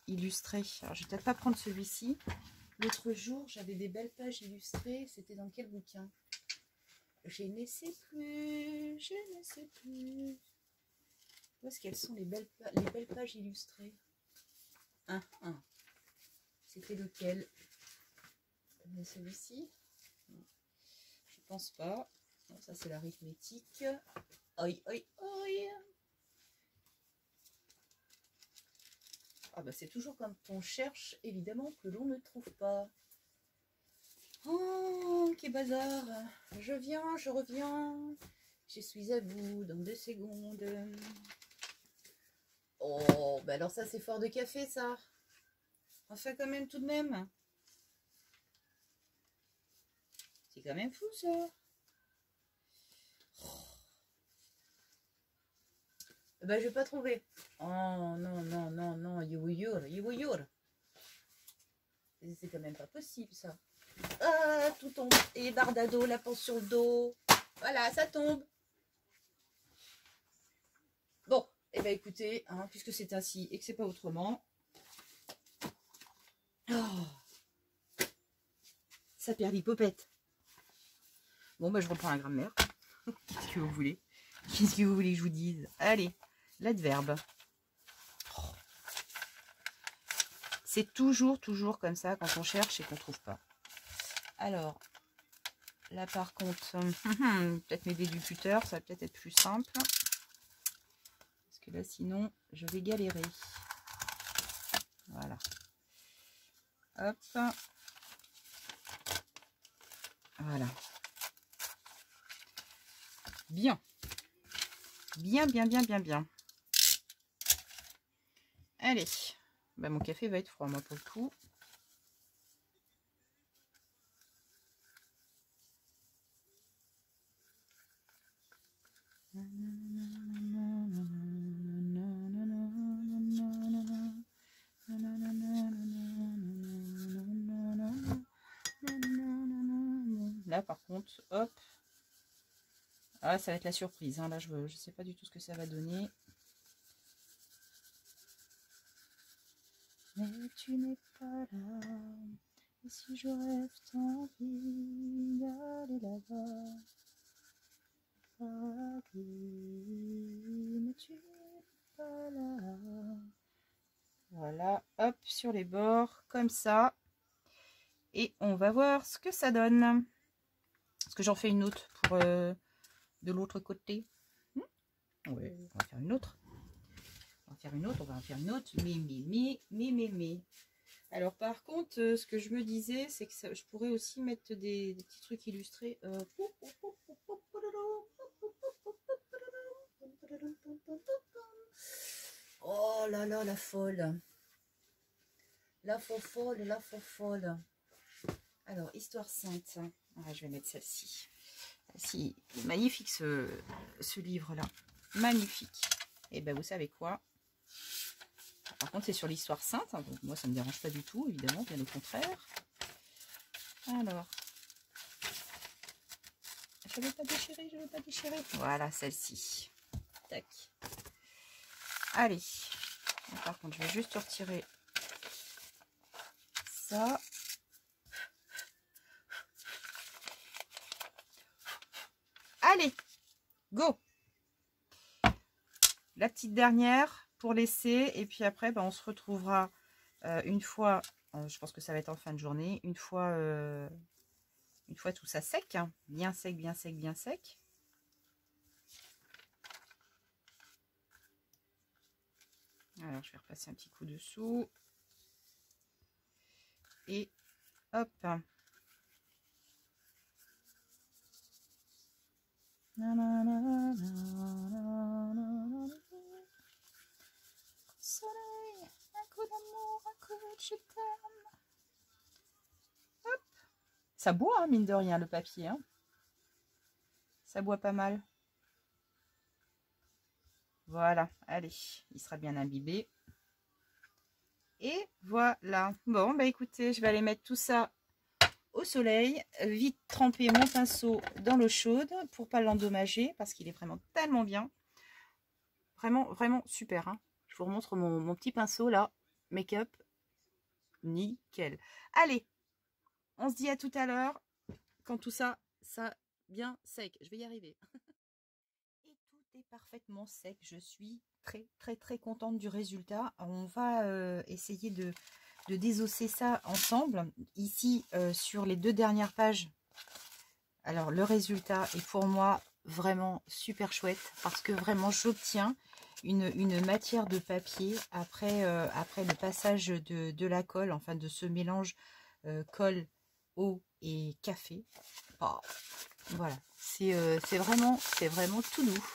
illustrées. Alors, je vais peut-être pas prendre celui-ci. L'autre jour, j'avais des belles pages illustrées. C'était dans quel bouquin? Je ne sais plus. Où est-ce qu'elles sont les belles pages illustrées? C'était lequel? Celui-ci? Je pense pas. Non, ça c'est l'arithmétique. Oi. Ah bah c'est toujours quand on cherche, évidemment, que l'on ne trouve pas. Oh, quel bazar. Je viens, je reviens. Je suis à bout dans 2 secondes. Oh, bah alors ça c'est fort de café ça. Enfin quand même tout de même. C'est quand même fou ça. Oh. Bah je vais pas trouver. Oh non, non, non, non, you. C'est quand même pas possible ça. Ah, tout tombe. Et Bardado, la panse sur le dos. Voilà, ça tombe. Bon, et ben écoutez, hein, puisque c'est ainsi et que c'est pas autrement. Oh, ça perd l'hypopète. Bon, bah je reprends la grammaire. Qu'est-ce que vous voulez? Qu'est-ce que vous voulez que je vous dise? Allez, l'adverbe. Oh. C'est toujours comme ça quand on cherche et qu'on trouve pas. Alors, là par contre, peut-être mes déduputeurs, ça va peut-être être plus simple. Parce que là, sinon, je vais galérer. Voilà. Hop. Voilà. Bien. Bien. Allez. Bah, mon café va être froid, moi, pour le coup. Là, par contre, hop. Ah, ça va être la surprise. Hein. Là, je sais pas du tout ce que ça va donner. Mais tu n'es pas là. Et si je rêve tant envie d'aller là-bas. Mais tu n'es pas là. Voilà, hop, sur les bords, comme ça. Et on va voir ce que ça donne. Est-ce que j'en fais une autre pour de l'autre côté? Oui, on va faire une autre. On va faire une autre. Mais. Alors par contre, ce que je me disais, c'est que ça, je pourrais aussi mettre des petits trucs illustrés. Oh là là, la folle. La folle. Alors, Histoire sainte. Ah, je vais mettre celle-ci. Celle-ci, magnifique ce livre-là. Magnifique. Et ben vous savez quoi? Par contre, c'est sur l'Histoire sainte. Hein, donc moi, ça ne me dérange pas du tout, évidemment, bien au contraire. Alors. Je ne vais pas déchirer. Voilà, celle-ci. Tac. Allez. Par contre, je vais juste retirer ça. Allez, go. La petite dernière pour laisser. Et puis après, ben, on se retrouvera une fois, je pense que ça va être en fin de journée, une fois tout ça sec, hein, bien sec. Alors, je vais repasser un petit coup dessous. Et hop. Soleil, un coup d'amour, un coup de je t'aime. Hop. Ça boit, hein, mine de rien, le papier. Hein. Ça boit pas mal. Voilà, allez, il sera bien imbibé. Et voilà. Bon, bah écoutez, je vais aller mettre tout ça au soleil. Vite tremper mon pinceau dans l'eau chaude pour pas l'endommager parce qu'il est vraiment tellement bien. Vraiment super. Hein. Je vous remontre mon petit pinceau là. Make-up. Nickel. Allez, on se dit à tout à l'heure quand tout ça bien sec. Je vais y arriver. Et tout est parfaitement sec. Je suis très contente du résultat. On va essayer de désosser ça ensemble. Ici, sur les 2 dernières pages, alors le résultat est pour moi vraiment super chouette parce que vraiment j'obtiens une matière de papier après, après le passage de la colle, enfin de ce mélange colle, eau et café. Oh, voilà, c'est vraiment tout doux.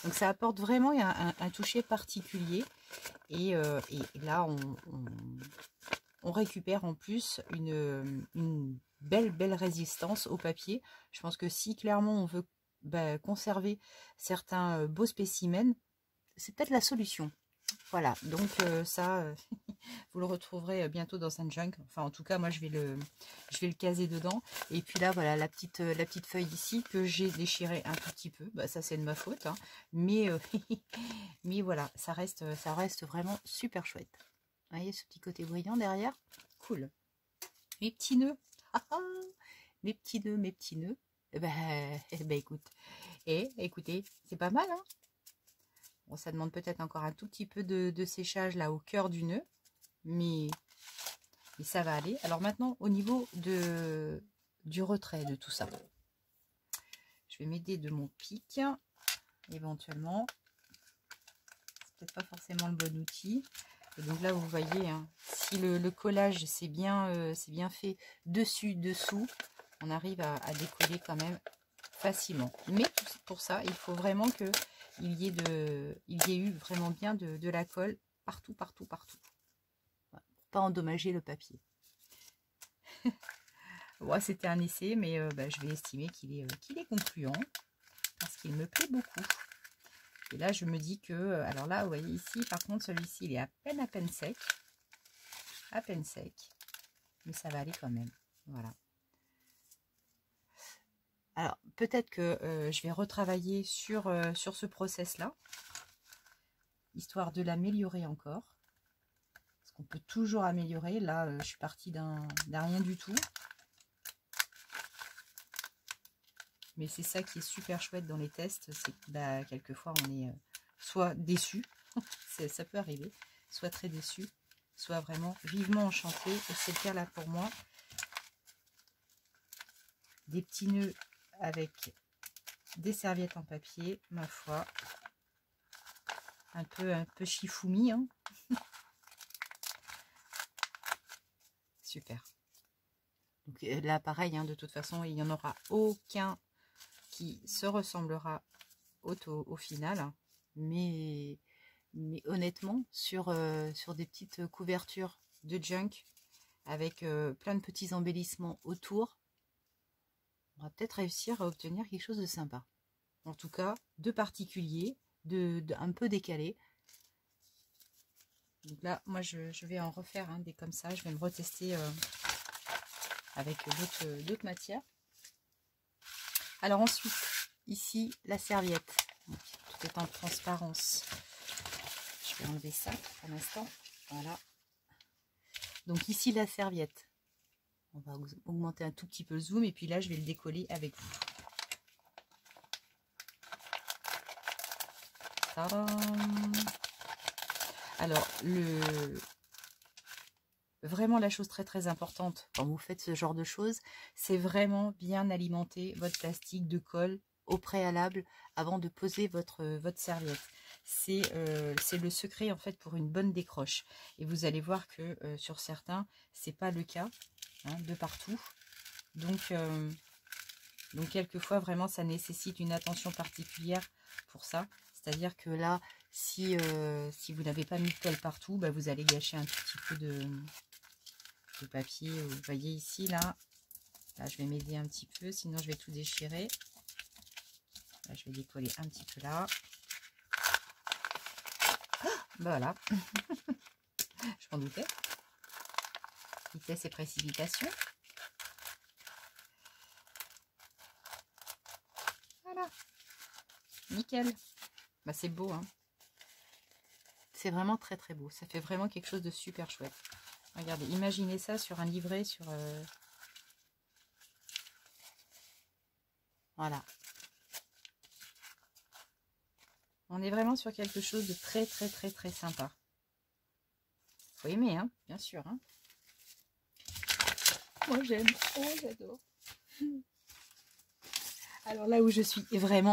Donc ça apporte vraiment un toucher particulier. Et là, on récupère en plus une belle résistance au papier. Je pense que si clairement on veut conserver certains beaux spécimens, c'est peut-être la solution. Voilà, donc ça, vous le retrouverez bientôt dans un junk. Enfin, en tout cas, moi, je vais le caser dedans. Et puis là, voilà, la petite feuille ici que j'ai déchirée un tout petit peu. Bah, ça, c'est de ma faute. Hein. Mais, mais voilà, ça reste vraiment super chouette. Vous voyez ce petit côté brillant derrière? Cool. Mes petits nœuds. Ah, ah, mes petits nœuds. Écoute. Écoutez, c'est pas mal, hein? Bon, ça demande peut-être encore un tout petit peu de séchage là au cœur du nœud, mais ça va aller. Alors maintenant, au niveau du retrait de tout ça, je vais m'aider de mon pic, éventuellement. C'est peut-être pas forcément le bon outil. Et donc là, vous voyez, hein, si le collage c'est bien fait dessus, dessous, on arrive à décoller quand même facilement. Mais pour ça, il faut vraiment que il y ait eu vraiment bien de la colle partout. Voilà, pour pas endommager le papier. Bon, c'était un essai, mais je vais estimer qu'il est concluant parce qu'il me plaît beaucoup. Et là, je me dis que, alors là, vous voyez ici, par contre, celui-ci, il est à peine sec. À peine sec. Mais ça va aller quand même. Voilà. Alors, peut-être que je vais retravailler sur ce process-là, histoire de l'améliorer encore. Parce qu'on peut toujours améliorer. Là, je suis partie d'un rien du tout. Mais c'est ça qui est super chouette dans les tests, c'est que quelquefois on est soit déçu, ça peut arriver, soit très déçu, soit vraiment vivement enchanté. Et c'est le cas là pour moi. Des petits nœuds avec des serviettes en papier, ma foi, un peu chifoumi, hein. Super. Donc là pareil, hein, de toute façon il n'y en aura aucun qui se ressemblera au final, mais honnêtement sur des petites couvertures de junk avec plein de petits embellissements autour, on va peut-être réussir à obtenir quelque chose de sympa, en tout cas de particulier, un peu décalé. Donc là moi je vais en refaire des comme ça, je vais me retester avec d'autres matières. Alors ensuite, ici, la serviette. Donc, tout est en transparence. Je vais enlever ça pour l'instant. Voilà. Donc ici, la serviette. On va augmenter un tout petit peu le zoom. Et puis là, je vais le décoller avec vous. Tadam! Alors, vraiment la chose très importante quand vous faites ce genre de choses, c'est vraiment bien alimenter votre plastique de colle au préalable avant de poser votre serviette. C'est le secret en fait pour une bonne décroche. Et vous allez voir que sur certains, c'est pas le cas de partout. Donc quelquefois vraiment ça nécessite une attention particulière pour ça. C'est-à-dire que là, si vous n'avez pas mis de colle partout, vous allez gâcher un tout petit peu de papier. Vous voyez ici, là, je vais m'aider un petit peu, sinon je vais tout déchirer. Là, je vais décoller un petit peu là. Voilà. Je m'en doutais. Vitesse et précipitation. Voilà. Nickel. C'est beau, hein. C'est vraiment très beau. Ça fait vraiment quelque chose de super chouette. Regardez, imaginez ça sur un livret, sur... Voilà. On est vraiment sur quelque chose de très sympa. Faut aimer, hein, bien sûr. Hein. Moi, j'aime. Oh, j'adore. Alors là où je suis vraiment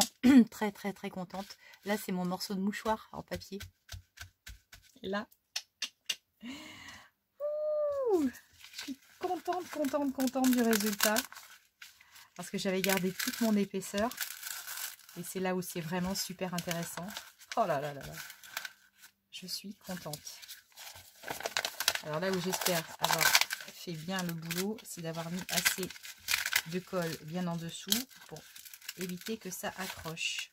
très très très contente, là c'est mon morceau de mouchoir en papier. Et là, ouh, je suis contente du résultat. Parce que j'avais gardé toute mon épaisseur. Et c'est là où c'est vraiment super intéressant. Oh là là là là. Je suis contente. Alors là où j'espère avoir fait bien le boulot, c'est d'avoir mis assez de colle bien en dessous pour éviter que ça accroche.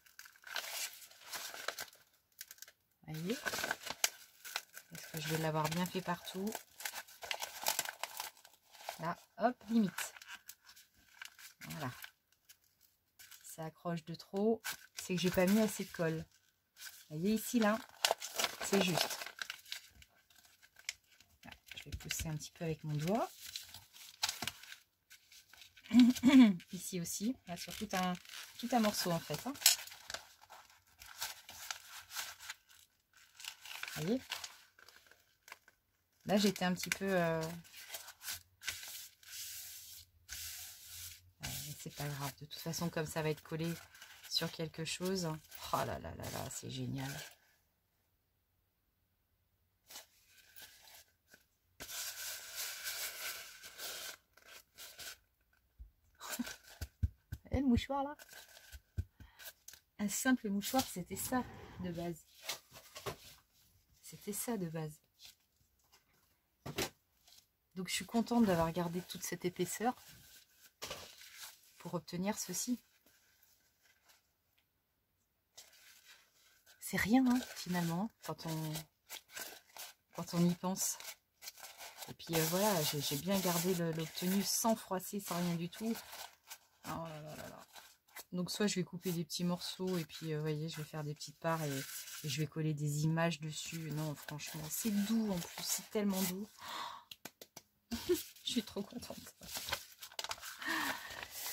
Vous voyez? Est-ce que je vais l'avoir bien fait partout? Là, hop, limite. Voilà. Si ça accroche de trop, c'est que j'ai pas mis assez de colle. Vous voyez ici, là, c'est juste. Là, je vais pousser un petit peu avec mon doigt. Ici aussi, là, sur tout un morceau en fait. Hein. Vous voyez? Là, j'étais un petit peu... c'est pas grave. De toute façon, comme ça va être collé sur quelque chose. Oh là là là là, c'est génial. Et le mouchoir là? Un simple mouchoir, c'était ça de base. C'était ça de base. Donc je suis contente d'avoir gardé toute cette épaisseur pour obtenir ceci. C'est rien hein, finalement quand on y pense. Et puis voilà, j'ai bien gardé l'obtenu sans froisser, sans rien du tout. Oh là là là là. Donc soit je vais couper des petits morceaux et puis vous voyez, je vais faire des petites parts et je vais coller des images dessus. Non, franchement, c'est doux en plus, c'est tellement doux. Je suis trop contente.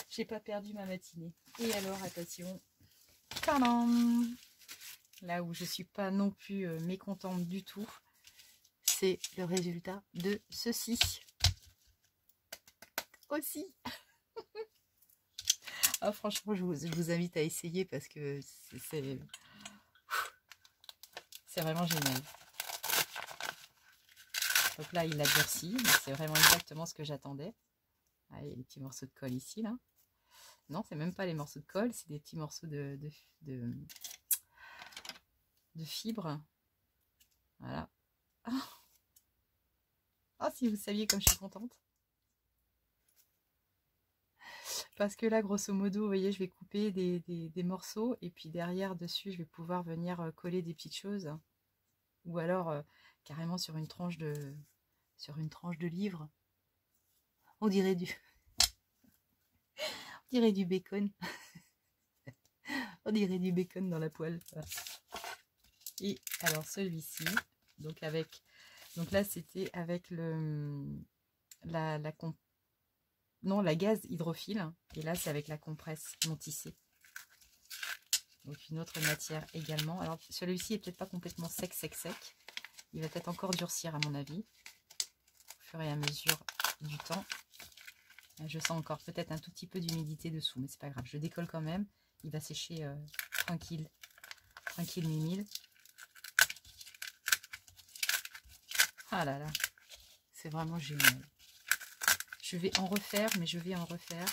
J'ai pas perdu ma matinée. Et alors, attention. Tadam! Là où je suis pas non plus mécontente du tout, c'est le résultat de ceci. Aussi. Ah, franchement, je vous invite à essayer parce que c'est vraiment génial. Donc là, il a durci. C'est vraiment exactement ce que j'attendais. Ah, il y a les petits morceaux de colle ici, là. Non, c'est même pas les morceaux de colle, c'est des petits morceaux de fibres. Voilà. Ah, si vous saviez comme je suis contente. Parce que là, grosso modo, vous voyez, je vais couper des morceaux et puis derrière, dessus, je vais pouvoir venir coller des petites choses. Ou alors, carrément sur une tranche de livre. On dirait du bacon. On dirait du bacon dans la poêle. Voilà. Et alors, celui-ci, donc là, c'était avec la gaz hydrophile. Et là, c'est avec la compresse non tissée. Donc, une autre matière également. Alors, celui-ci est peut-être pas complètement sec. Il va peut-être encore durcir, à mon avis, au fur et à mesure du temps. Je sens encore peut-être un tout petit peu d'humidité dessous, mais c'est pas grave. Je décolle quand même. Il va sécher tranquille mimile. Ah là là, c'est vraiment génial. Je vais en refaire, mais je vais en refaire.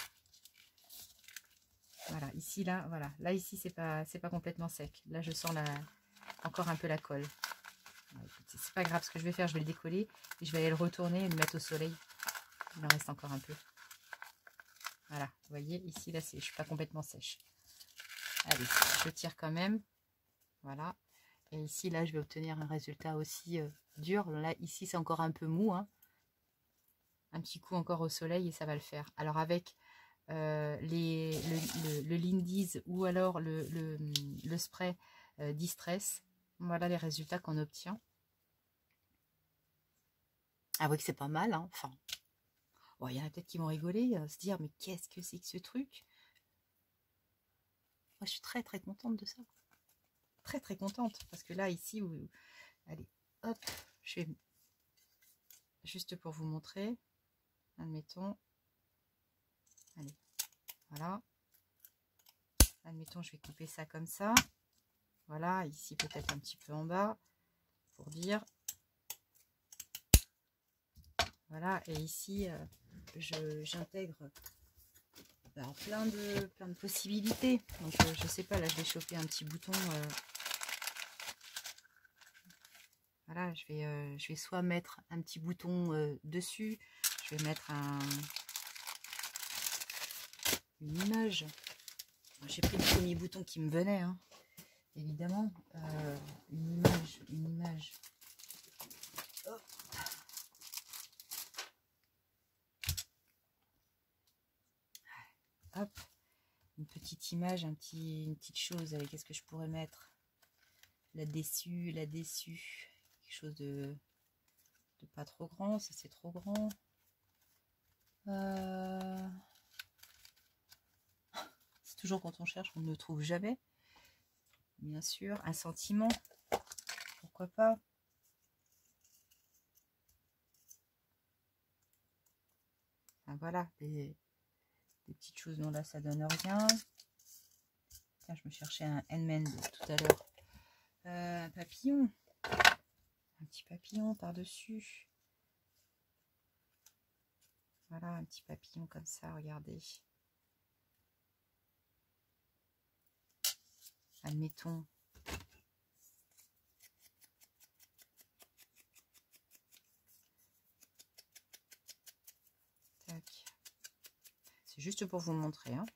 Voilà, ici, là, voilà. Là, ici, c'est pas complètement sec. Là, je sens encore un peu la colle. C'est pas grave, ce que je vais faire, je vais le décoller et je vais aller le retourner et le mettre au soleil. Il en reste encore un peu. Voilà, vous voyez, ici, là, je suis pas complètement sèche. Allez, je tire quand même. Voilà. Et ici, là, je vais obtenir un résultat aussi dur. Là, ici, c'est encore un peu mou. Hein. Un petit coup encore au soleil et ça va le faire. Alors, avec le Lindy's ou alors le spray Distress, voilà les résultats qu'on obtient. Ah oui, que c'est pas mal. Hein. Enfin, bon, il y en a peut-être qui vont rigoler, se dire, mais qu'est-ce que c'est que ce truc? Moi, je suis très, très contente de ça. Très, très contente. Parce que là, ici, allez, hop, je vais juste pour vous montrer. Admettons. Allez, voilà. Admettons, je vais couper ça comme ça. Voilà, ici peut-être un petit peu en bas, pour dire. Voilà, et ici, j'intègre plein de possibilités. Donc, je sais pas, là, je vais chauffer un petit bouton. Voilà, je vais soit mettre un petit bouton dessus, je vais mettre une image. J'ai pris le premier bouton qui me venait, hein, évidemment. Une image. Hop. Hop. Une petite image, une petite chose. Avec qu'est-ce que je pourrais mettre? Là-dessus. Quelque chose de pas trop grand. Ça, c'est trop grand. C'est toujours quand on cherche, on ne le trouve jamais. Bien sûr, un sentiment. Pourquoi pas? Enfin, voilà, des petites choses. Non, là, ça donne rien. Tiens, je me cherchais un N-Man tout à l'heure. Un papillon. Un petit papillon par-dessus. Voilà, un petit papillon comme ça, regardez. Admettons. Tac. C'est juste pour vous montrer, hein.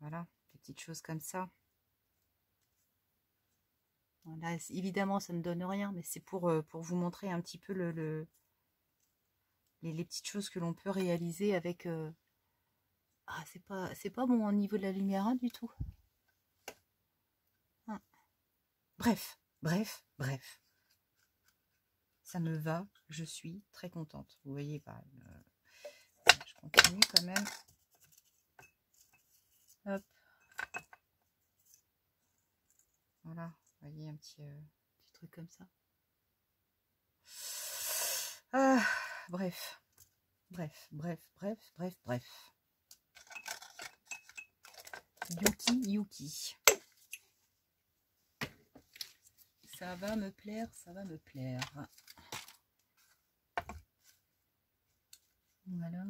Voilà, des petites choses comme ça. Là, évidemment, ça ne donne rien, mais c'est pour vous montrer un petit peu les petites choses que l'on peut réaliser avec... Ah, c'est pas bon au niveau de la lumière, hein, du tout. Ah. Bref. Ça me va, je suis très contente. Vous voyez, bah, je continue quand même. Hop. Voilà, vous voyez, un petit truc comme ça. Ah, bref. Yuki. Ça va me plaire. Voilà.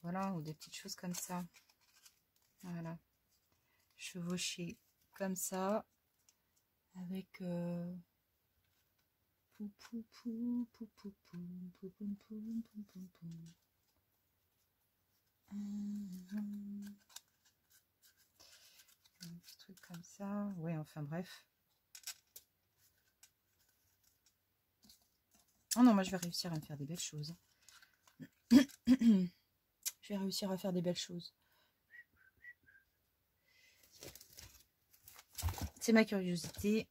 Voilà, ou des petites choses comme ça. Voilà. Chevaucher comme ça. Avec... un petit truc comme ça. Ouais, enfin bref. Oh non, moi je vais réussir à me faire des belles choses. Je vais réussir à faire des belles choses. C'est ma curiosité.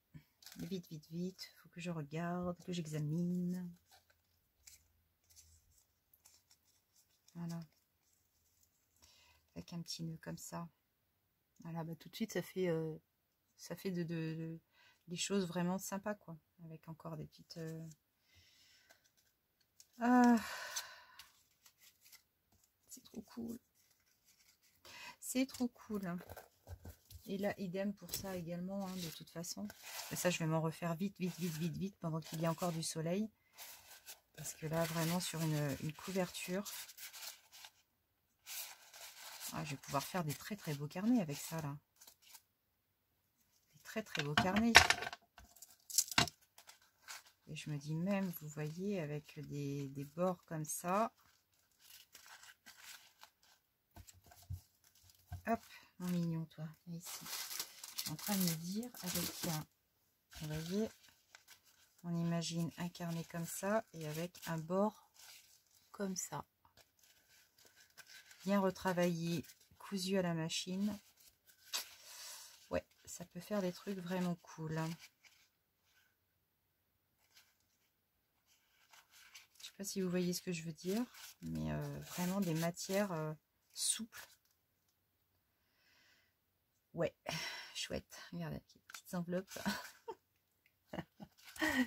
Vite. Faut que je regarde, que j'examine. Voilà. Avec un petit nœud comme ça. Voilà, bah tout de suite, ça fait des choses vraiment sympas, quoi. Avec encore des petites... Ah, c'est trop cool. C'est trop cool. Et là, idem pour ça également, hein, de toute façon. Et ça, je vais m'en refaire vite, pendant qu'il y a encore du soleil. Parce que là, vraiment, sur une couverture, je vais pouvoir faire des très beaux carnets avec ça, là. Des très beaux carnets. Et je me dis même, vous voyez, avec des bords comme ça. Hop, mon mignon, toi. Ici. Je suis en train de me dire, avec un... Vous voyez, on imagine un carnet comme ça et avec un bord comme ça. Bien retravaillé, cousu à la machine. Ouais, ça peut faire des trucs vraiment cool. Je sais pas si vous voyez ce que je veux dire, mais vraiment des matières souples Ouais, chouette. Regardez, petites enveloppes.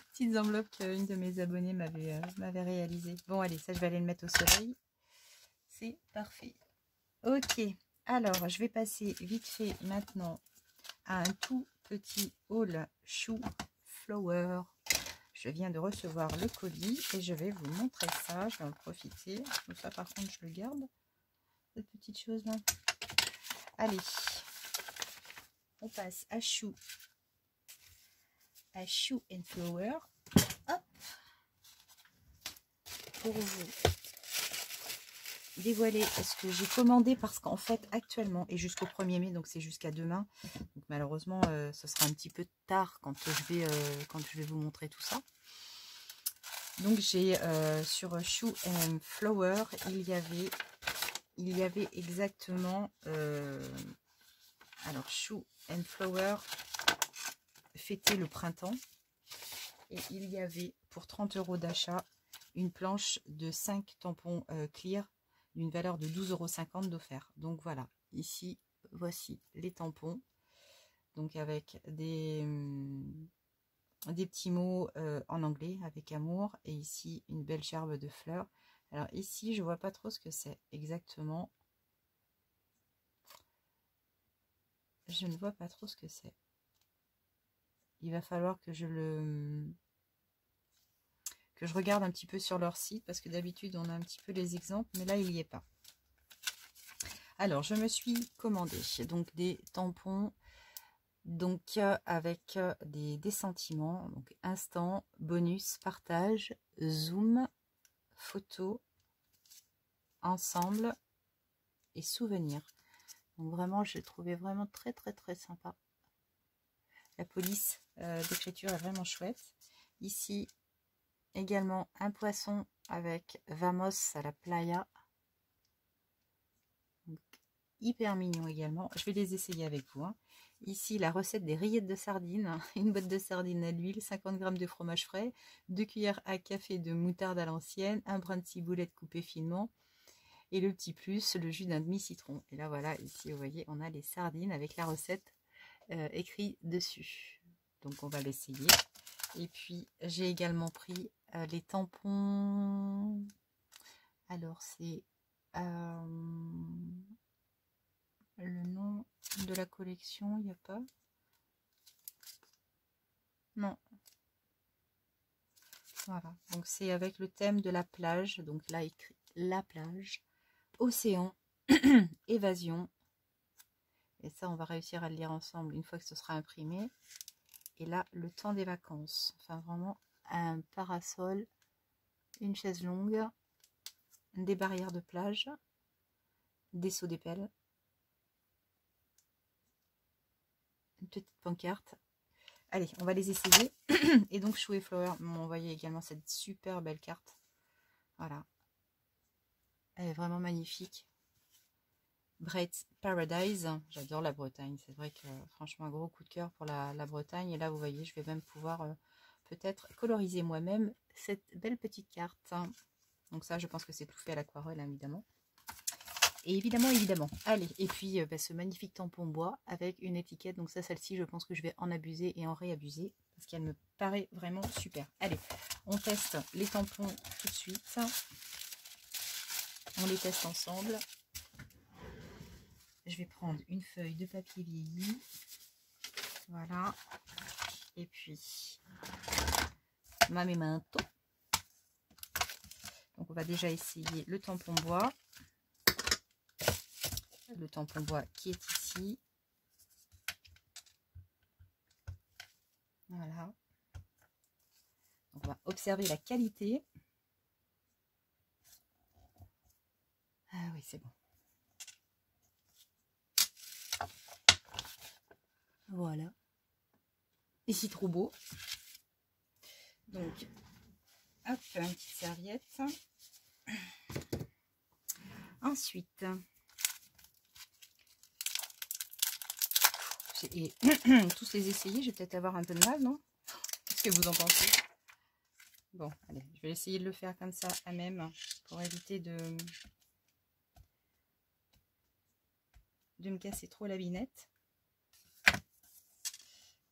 Petites enveloppes qu'une de mes abonnées m'avait réalisées. Bon, allez, ça, je vais aller le mettre au soleil. C'est parfait. Ok, alors, je vais passer vite fait maintenant à un tout petit haul chou flower. Je viens de recevoir le colis et je vais vous montrer ça. Je vais en profiter. Ça, par contre, je le garde. Cette petite chose là. Allez, on passe à chou and flower. Hop, pour vous dévoiler ce que j'ai commandé, parce qu'en fait actuellement et jusqu'au 1er mai, donc c'est jusqu'à demain, donc malheureusement ce sera un petit peu tard quand je vais vous montrer tout ça. Donc j'ai sur Shoe and Flower, il y avait exactement alors Shoe and Flower fêter le printemps, et il y avait pour 30 € d'achat une planche de 5 tampons clear d'une valeur de 12,50 € d'offert. Donc voilà, ici voici les tampons, donc avec des petits mots en anglais avec amour, et ici une belle gerbe de fleurs. Alors ici je vois pas trop ce que c'est exactement, je ne vois pas trop ce que c'est. Il va falloir que je regarde un petit peu sur leur site, parce que d'habitude on a un petit peu les exemples, mais là il n'y est pas. Alors je me suis commandé donc des tampons, donc avec des sentiments, donc instant, bonus, partage, zoom, photo, ensemble et souvenir. Donc vraiment, je l'ai trouvé vraiment très très sympa. La police d'écriture est vraiment chouette. Ici également un poisson avec Vamos à la playa. Donc, hyper mignon également. Je vais les essayer avec vous. Hein. Ici, la recette des rillettes de sardines. Une boîte de sardines à l'huile, 50 g de fromage frais, 2 cuillères à café de moutarde à l'ancienne, un brin de ciboulette coupé finement, et le petit plus, le jus d'un demi-citron. Et là, voilà, ici, vous voyez, on a les sardines avec la recette écrite dessus. Donc, on va l'essayer. Et puis, j'ai également pris les tampons. Alors, c'est le nom de la collection, il n'y a pas. Non. Voilà. Donc, c'est avec le thème de la plage. Donc, là, écrit la plage, océan, évasion. Et ça, on va réussir à le lire ensemble une fois que ce sera imprimé. Et là, le temps des vacances. Enfin, vraiment, un parasol, une chaise longue, des barrières de plage, des seaux d'épelle, une petite pancarte. Allez, on va les essayer. Et donc, Chou et Flower m'ont envoyé également cette super belle carte. Voilà. Elle est vraiment magnifique. Bright Paradise. J'adore la Bretagne. C'est vrai que, franchement, un gros coup de cœur pour la Bretagne. Et là, vous voyez, je vais même pouvoir peut-être coloriser moi-même cette belle petite carte. Donc ça, je pense que c'est tout fait à l'aquarelle, évidemment. Et évidemment. Allez, et puis ce magnifique tampon bois avec une étiquette. Donc ça, celle-ci, je pense que je vais en abuser et en réabuser, parce qu'elle me paraît vraiment super. Allez, on teste les tampons tout de suite. On les teste ensemble. Je vais prendre une feuille de papier vieilli. Voilà. Et puis, ma memento. Donc, on va déjà essayer le tampon bois. Le tampon bois qui est ici. Voilà. Donc, on va observer la qualité. Ah oui, c'est bon. Voilà. Ici, trop beau. Donc, hop, une petite serviette. Ensuite, et tous les essayer, je vais peut-être avoir un peu de mal, non? Qu'est-ce que vous en pensez? Bon, allez, je vais essayer de le faire comme ça à même pour éviter de me casser trop la binette.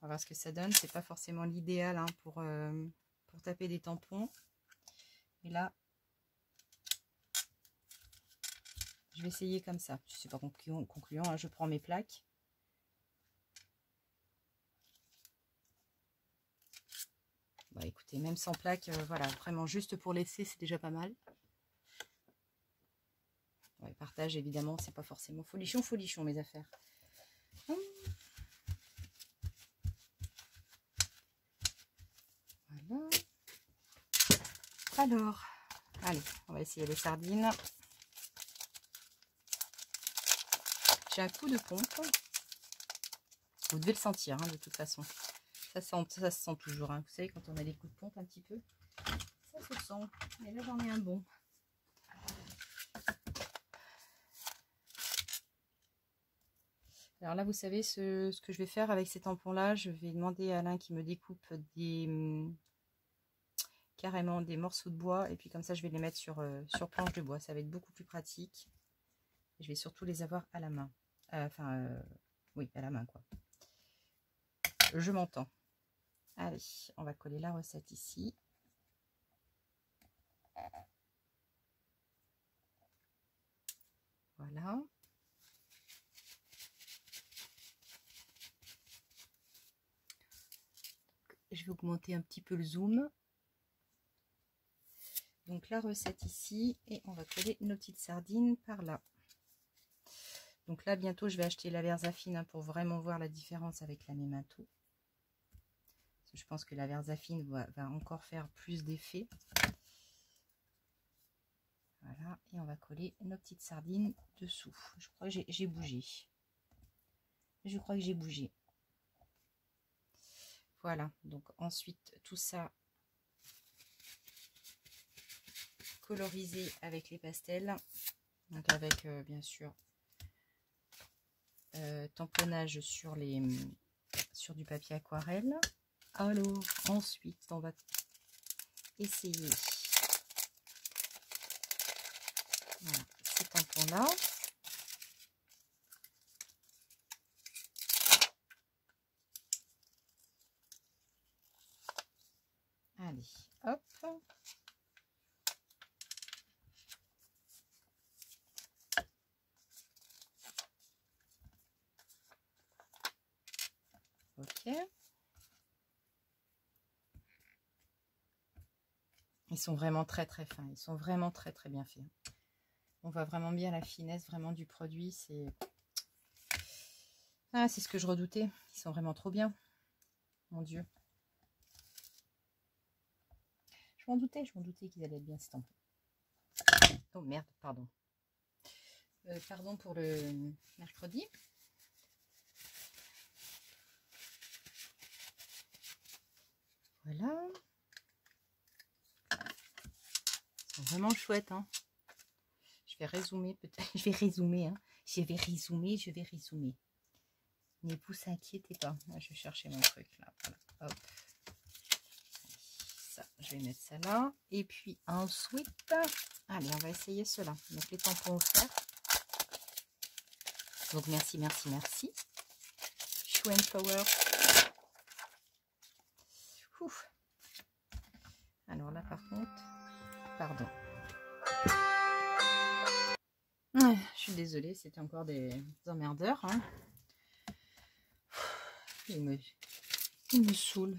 va voir ce que ça donne. C'est pas forcément l'idéal hein, pour taper des tampons. Et là, je vais essayer comme ça. Je suis pas concluant hein, je prends mes plaques. Bah, écoutez, même sans plaque, voilà, vraiment juste pour laisser, c'est déjà pas mal. Ouais, partage, évidemment, c'est pas forcément folichon, mes affaires. Voilà. Alors, allez, on va essayer les sardines. J'ai un coup de pompe. Vous devez le sentir, hein, de toute façon. Ça se sent toujours. Hein. Vous savez, quand on a des coups de pompe un petit peu, ça se sent. Mais là, j'en ai un bon. Alors là, vous savez, ce que je vais faire avec ces tampons-là, je vais demander à Alain qui me découpe carrément des morceaux de bois. Et puis comme ça, je vais les mettre sur planche de bois. Ça va être beaucoup plus pratique. Et je vais surtout les avoir à la main. Oui, à la main, quoi. Je m'entends. Allez, on va coller la recette ici. Voilà. Je vais augmenter un petit peu le zoom. Donc la recette ici et on va coller nos petites sardines par là. Donc là bientôt je vais acheter la Versafine hein, pour vraiment voir la différence avec la Memato. Je pense que la Versafine va encore faire plus d'effet. Voilà, et on va coller nos petites sardines dessous. Je crois que j'ai bougé. Je crois que j'ai bougé. Voilà, donc ensuite tout ça colorisé avec les pastels. Donc avec bien sûr tamponnage sur du papier aquarelle. Alors ensuite on va essayer voilà, ces tampons là. Allez, hop. Ok. Ils sont vraiment très très fins. Ils sont vraiment très très bien faits. On voit vraiment bien la finesse vraiment du produit. C'est ce que je redoutais. Ils sont vraiment trop bien. Mon Dieu. Je m'en doutais qu'ils allaient être bien ces tampons. Oh merde, pardon. Pardon pour le mercredi. Voilà. Ils sont vraiment chouettes. Hein. Je vais rézoomer peut-être. Je vais rézoomer. Hein. Je vais rézoomer. Ne vous inquiétez pas. Moi, je vais chercher mon truc là. Voilà. Hop. Ça, je vais mettre ça là. Et puis ensuite, allez, on va essayer cela. Donc les tampons offerts. Donc merci. Show and Power. Ouf. Alors là par contre, pardon. Ouais, je suis désolée, c'était encore des emmerdeurs. Hein. Il me saoule.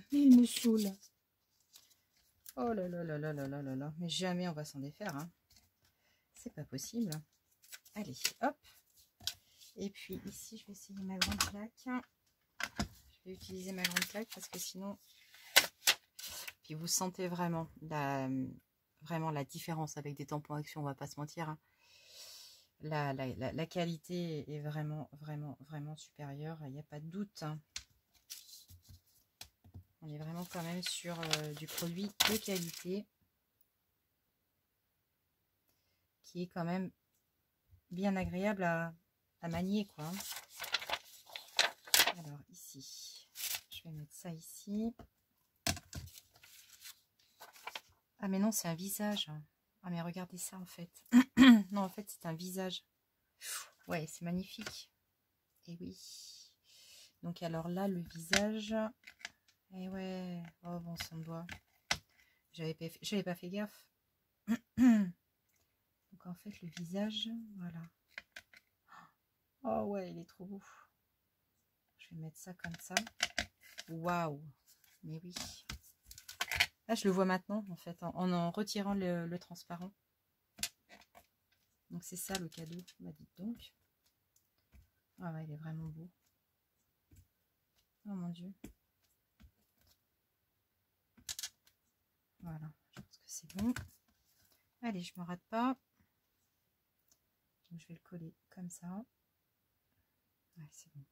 Oh là là là là là là là là. Mais jamais on va s'en défaire. Hein. C'est pas possible. Allez, hop. Et puis ici, je vais essayer ma grande plaque. Je vais utiliser ma grande plaque parce que sinon... Puis vous sentez vraiment la différence avec des tampons Action, on va pas se mentir. Hein. La qualité est vraiment supérieure. Il n'y a pas de doute. Hein. On est vraiment quand même sur du produit de qualité qui est quand même bien agréable à manier, quoi. Alors ici, je vais mettre ça ici. Ah mais non, c'est un visage. Ah mais regardez ça en fait. Non, en fait c'est un visage. Ouais, c'est magnifique. Et oui. Donc alors là, le visage... Eh ouais, oh bon sang de bois. J'avais pas fait gaffe. Donc en fait, le visage, voilà. Oh ouais, il est trop beau. Je vais mettre ça comme ça. Waouh! Mais oui. Là, je le vois maintenant, en fait, en retirant le transparent. Donc c'est ça le cadeau. Bah dites donc. Ah ouais, il est vraiment beau. Oh mon Dieu. Voilà, je pense que c'est bon. Allez, je me rate pas. Donc, je vais le coller comme ça. Ouais, c'est bon.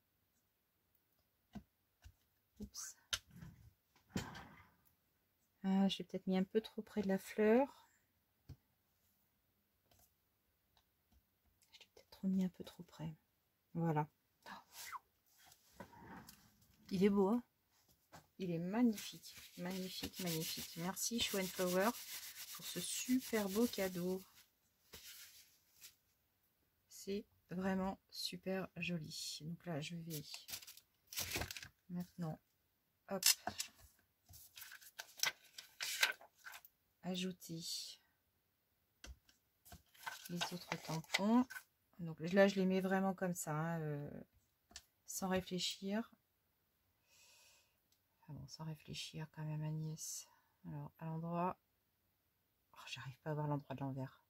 Oups. Ah, j'ai peut-être mis un peu trop près de la fleur. Je l'ai peut-être trop mis un peu trop près. Voilà. Il est beau, hein? Il est magnifique. Magnifique, magnifique. Merci Show and Flower pour ce super beau cadeau. C'est vraiment super joli. Donc là, je vais maintenant, hop, ajouter les autres tampons. Donc là, je les mets vraiment comme ça, hein, sans réfléchir. Ah bon, sans réfléchir quand même, Agnès. Alors, à l'endroit... Oh, j'arrive pas à voir l'endroit de l'envers.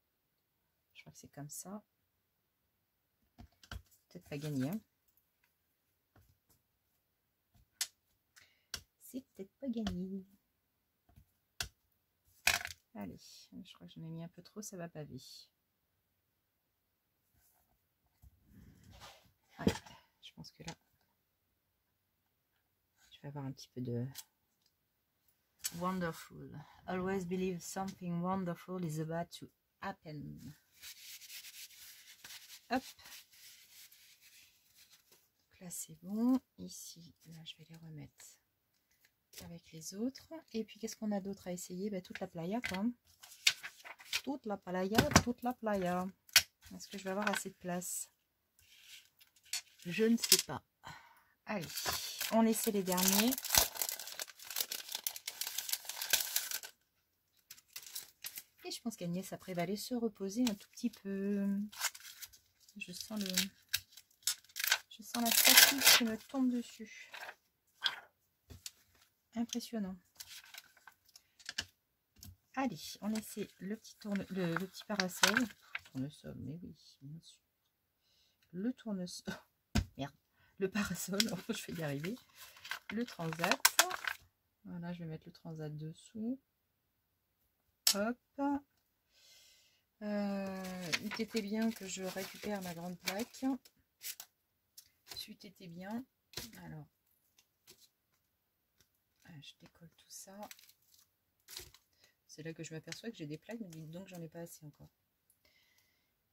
Je crois que c'est comme ça. Peut-être pas gagné, hein. C'est peut-être pas gagné. Allez, je crois que j'en ai mis un peu trop, ça va paver. Ouais, je pense que là, je vais avoir un petit peu de wonderful. Always believe something wonderful is about to happen. Hop. Donc là, c'est bon. Ici, là, je vais les remettre avec les autres. Et puis, qu'est-ce qu'on a d'autre à essayer? Bah, toute la playa, quoi. Toute la playa, toute la playa. Est-ce que je vais avoir assez de place? Je ne sais pas. Allez, on essaie les derniers. Et je pense qu'Agnès après va aller se reposer un tout petit peu. Je sens la fatigue qui me tombe dessus. Impressionnant. Allez, on essaie le petit parasol. Tournesol, mais oui, bien sûr. Le tournesol. Merde. Le parasol, je vais y arriver. Le transat. Voilà, je vais mettre le transat dessous. Hop. Il était bien que je récupère ma grande plaque. C'eût été bien. Alors, je décolle tout ça. C'est là que je m'aperçois que j'ai des plaques, mais dites donc j'en ai pas assez encore.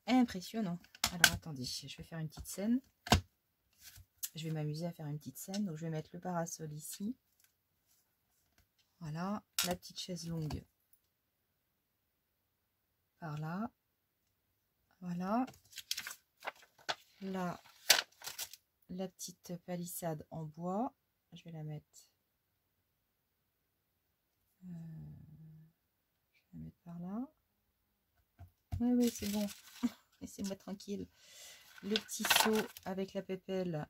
Impressionnant. Alors attendez, je vais faire une petite scène. Je vais m'amuser à faire une petite scène. Donc je vais mettre le parasol ici. Voilà, la petite chaise longue par là. Voilà. Là, la petite palissade en bois. Je vais la mettre. Je vais la mettre par là. Oui, oui, c'est bon. Laissez-moi tranquille. Le petit seau avec la pépelle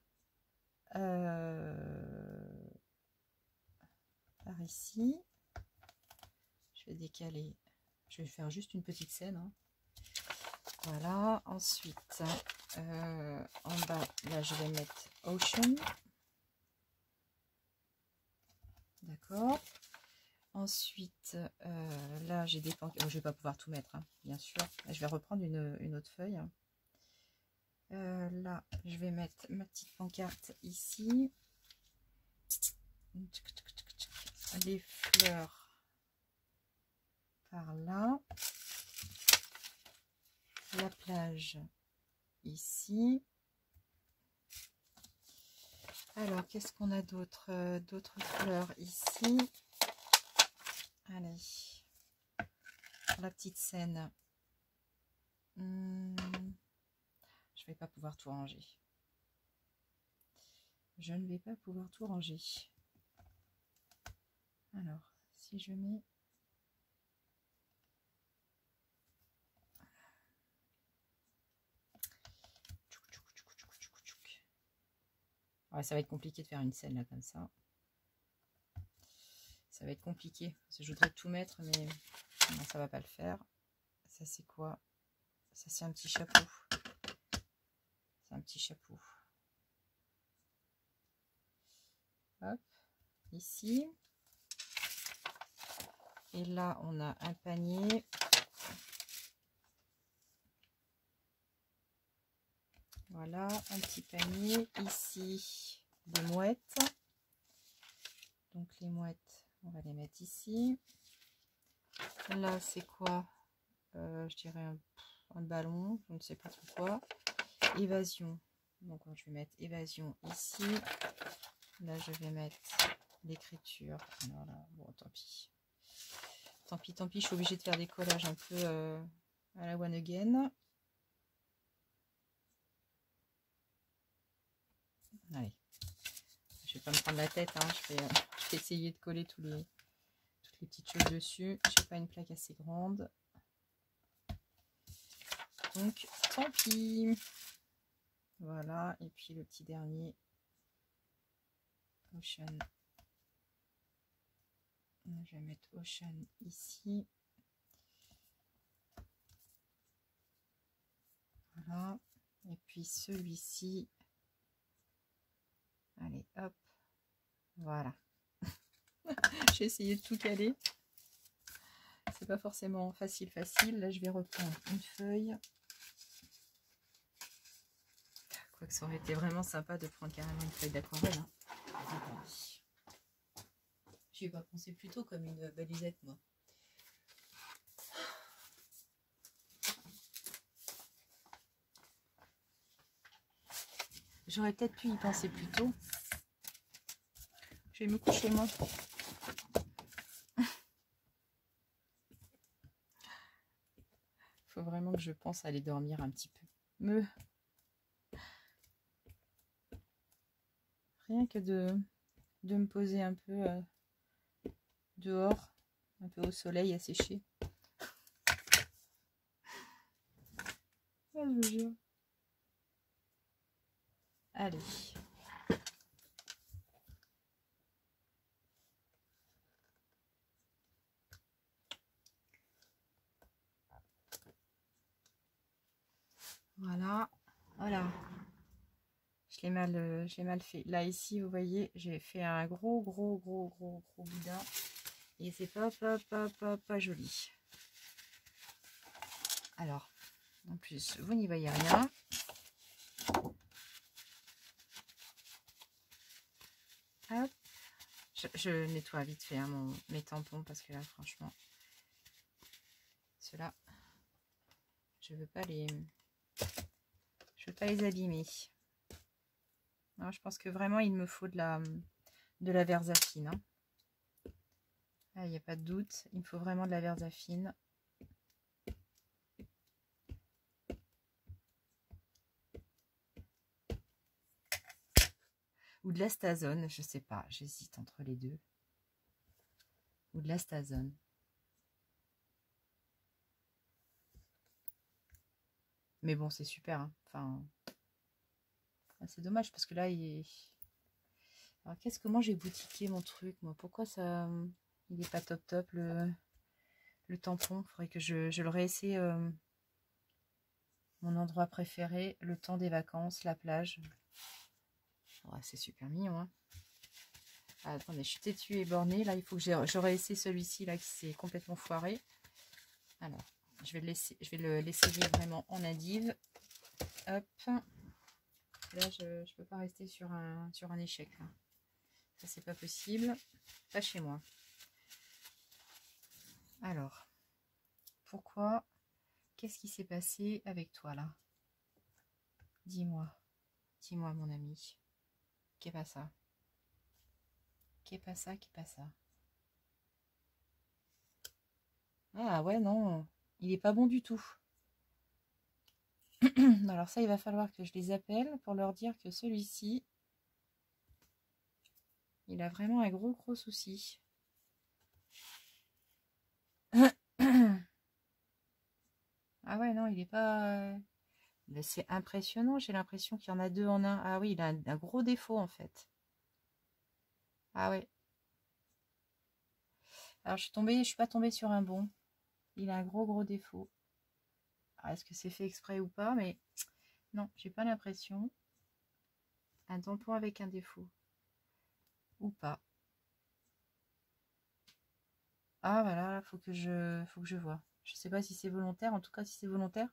par ici. Je vais décaler. Je vais faire juste une petite scène, hein. Voilà. Ensuite, en bas, là, je vais mettre Ocean. D'accord. Ensuite, là, j'ai des pancartes. Oh, je vais pas pouvoir tout mettre, hein, bien sûr. Je vais reprendre une autre feuille. Là, je vais mettre ma petite pancarte ici. Les fleurs par là. La plage ici. Alors, qu'est-ce qu'on a d'autre? D'autres fleurs ici. Allez. La petite scène. Je vais pas pouvoir tout ranger. je ne vais pas pouvoir tout ranger. Alors, si je mets... Ouais, ça va être compliqué de faire une scène là comme ça. Ça va être compliqué. Parce que je voudrais tout mettre, mais non, ça va pas le faire. Ça c'est quoi? Ça c'est un petit chapeau. C'est un petit chapeau. Hop, ici. Et là, on a un panier. Voilà, un petit panier. Ici, des mouettes. Donc les mouettes, on va les mettre ici. Là, c'est quoi? Je dirais un ballon, je ne sais pas trop quoi. Évasion. Donc je vais mettre évasion ici. Là, je vais mettre l'écriture. Voilà, bon, tant pis. Tant pis, tant pis, je suis obligée de faire des collages un peu à la one again. Allez, je vais pas me prendre la tête, hein. Je vais essayer de coller toutes les petites choses dessus. Je n'ai pas une plaque assez grande. Donc, tant pis. Voilà, et puis le petit dernier. Ocean. Je vais mettre Ocean ici. Voilà. Et puis celui-ci. Allez, hop. Voilà. J'ai essayé de tout caler. C'est pas forcément facile. Là, je vais reprendre une feuille. Quoique ça aurait été vraiment sympa de prendre carrément une feuille d'aquarelle. Hein. J'y ai pas pensé plus tôt comme une balisette, moi. J'aurais peut-être pu y penser plus tôt. Je vais me coucher, moi. Faut vraiment que je pense à aller dormir un petit peu. Rien que de me poser un peu dehors, un peu au soleil à sécher. Ah, je vous jure. Allez. Voilà. Voilà. Je l'ai mal fait. Là, ici, vous voyez, j'ai fait un gros boudin. Et c'est pas joli. Alors, en plus, vous n'y voyez rien. Hop. Je nettoie vite fait hein, mes tampons parce que là, franchement, ceux-là, je veux pas les abîmer. Alors, je pense que vraiment, il me faut de la Versafine. Hein. Là, il n'y a pas de doute. Il me faut vraiment de la Versafine. Ou de l'Astazone, je sais pas. J'hésite entre les deux. Ou de l'Astazone. Mais bon, c'est super. Hein. Enfin, c'est dommage parce que là, il est... Alors, comment j'ai boutiqué mon truc, moi? Pourquoi ça... Il est pas top le tampon? Il faudrait que je le réessaye. Mon endroit préféré, le temps des vacances, la plage. Ouais, c'est super mignon. Hein. Ah, attendez, je suis têtue et bornée. Là, il faut que j'aurais essayé celui-ci là qui s'est complètement foiré. Alors, je vais l'essayer vraiment en indive. Hop. Là, je peux pas rester sur un échec. Là. Ça, c'est pas possible. Pas chez moi. Alors, pourquoi? Qu'est-ce qui s'est passé avec toi là? Dis-moi. Dis-moi, mon ami. Qu'est pas ça? Qu'est pas ça? Qu'est pas ça? Ah ouais, non. Il est pas bon du tout. Alors ça, il va falloir que je les appelle pour leur dire que celui-ci, Il a vraiment un gros souci. Ah ouais, non, il est pas... C'est impressionnant, j'ai l'impression qu'il y en a deux en un. Ah oui, il a un gros défaut en fait. Ah ouais. Alors je suis pas tombée sur un bon. Il a un gros défaut. Alors, est-ce que c'est fait exprès ou pas? Mais non, j'ai pas l'impression. Un tampon avec un défaut. Ou pas. Ah voilà, faut que je vois. Je sais pas si c'est volontaire. En tout cas, si c'est volontaire,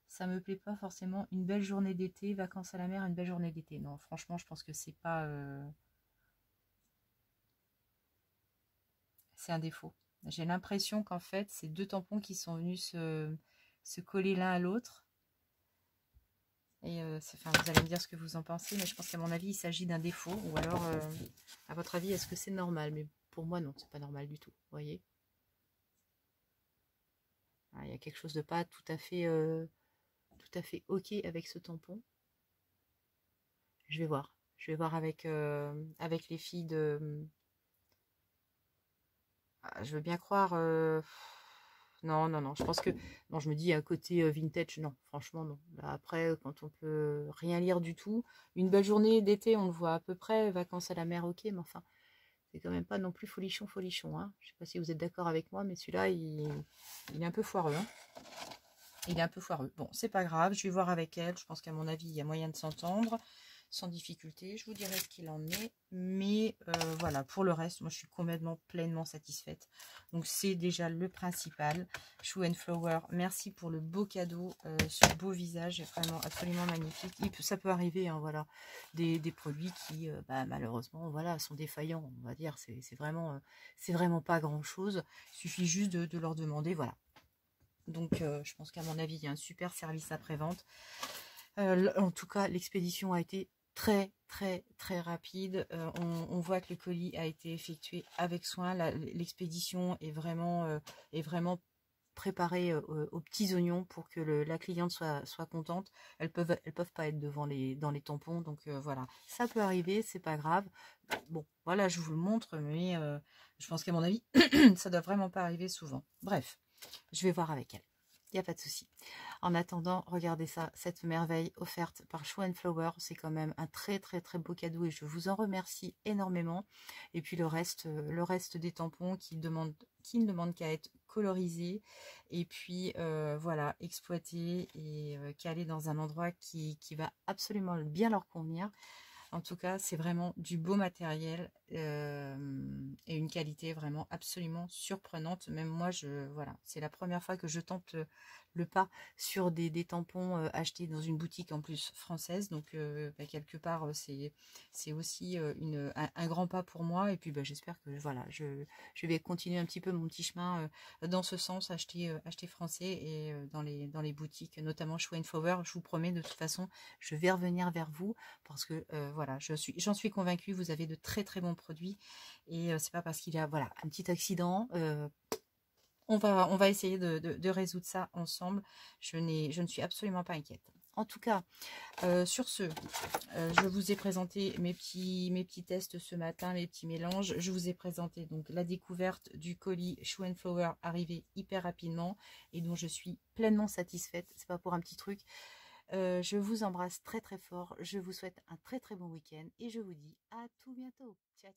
ça me plaît pas forcément. Une belle journée d'été, vacances à la mer, une belle journée d'été. Non, franchement, je pense que c'est pas... c'est un défaut. J'ai l'impression qu'en fait, c'est deux tampons qui sont venus se coller l'un à l'autre. Et enfin, vous allez me dire ce que vous en pensez, mais je pense qu'à mon avis, il s'agit d'un défaut. Ou alors, à votre avis, est-ce que c'est normal? Mais pour moi, non, c'est pas normal du tout. Vous voyez? Ah, il y a quelque chose de pas tout à fait ok avec ce tampon. Je vais voir. Je vais voir avec les filles de... Ah, je veux bien croire... Non, non, non. Je pense que... Non, je me dis à côté vintage, non. Franchement, non. Là, après, quand on peut rien lire du tout, une belle journée d'été, on le voit à peu près. Vacances à la mer, ok. Mais enfin, c'est quand même pas non plus folichon, folichon. Hein. Je sais pas si vous êtes d'accord avec moi, mais celui-là, il est un peu foireux. Hein. Il est un peu foireux. Bon, c'est pas grave. Je vais voir avec elle. Je pense qu'à mon avis, il y a moyen de s'entendre sans difficulté. Je vous dirai ce qu'il en est. Mais voilà, pour le reste, moi, je suis complètement, pleinement satisfaite. Donc, c'est déjà le principal. Shoe and Flower, merci pour le beau cadeau. Ce beau visage est vraiment absolument magnifique. Ça peut arriver, hein, voilà, des produits qui, malheureusement, voilà, sont défaillants. On va dire, c'est vraiment pas grand-chose. Il suffit juste de leur demander, voilà. Donc, je pense qu'à mon avis, il y a un super service après-vente. En tout cas, l'expédition a été très rapide. On voit que le colis a été effectué avec soin. L'expédition est vraiment préparée aux petits oignons pour que la cliente soit contente. Elles peuvent pas être dans les tampons. Donc voilà, ça peut arriver, c'est pas grave. Bon, voilà, je vous le montre, mais je pense qu'à mon avis, ça doit vraiment pas arriver souvent. Bref, je vais voir avec elle. Il n'y a pas de souci. En attendant, regardez ça, cette merveille offerte par Shoe and Flower, c'est quand même un très beau cadeau et je vous en remercie énormément. Et puis le reste des tampons qui ne demandent qu'à être colorisés et puis voilà, exploités et calés dans un endroit qui va absolument bien leur convenir. En tout cas, c'est vraiment du beau matériel et une qualité vraiment absolument surprenante. Même moi, voilà, c'est la première fois que je tente le pas sur des tampons achetés dans une boutique en plus française. Donc, quelque part, c'est aussi un grand pas pour moi. Et puis, j'espère que voilà, je vais continuer un petit peu mon petit chemin dans ce sens, acheter français et dans les boutiques, notamment Shoe and Flower. Je vous promets, de toute façon, je vais revenir vers vous parce que voilà, j'en suis convaincue, vous avez de très bons produits et c'est pas parce qu'il y a voilà un petit accident, on va essayer de résoudre ça ensemble. Je ne suis absolument pas inquiète. En tout cas, sur ce, je vous ai présenté mes petits tests ce matin, mes petits mélanges. Je vous ai présenté donc la découverte du colis Shoe and Flower arrivé hyper rapidement et dont je suis pleinement satisfaite. C'est pas pour un petit truc. Je vous embrasse très fort. Je vous souhaite un très bon week-end et je vous dis à tout bientôt. Ciao.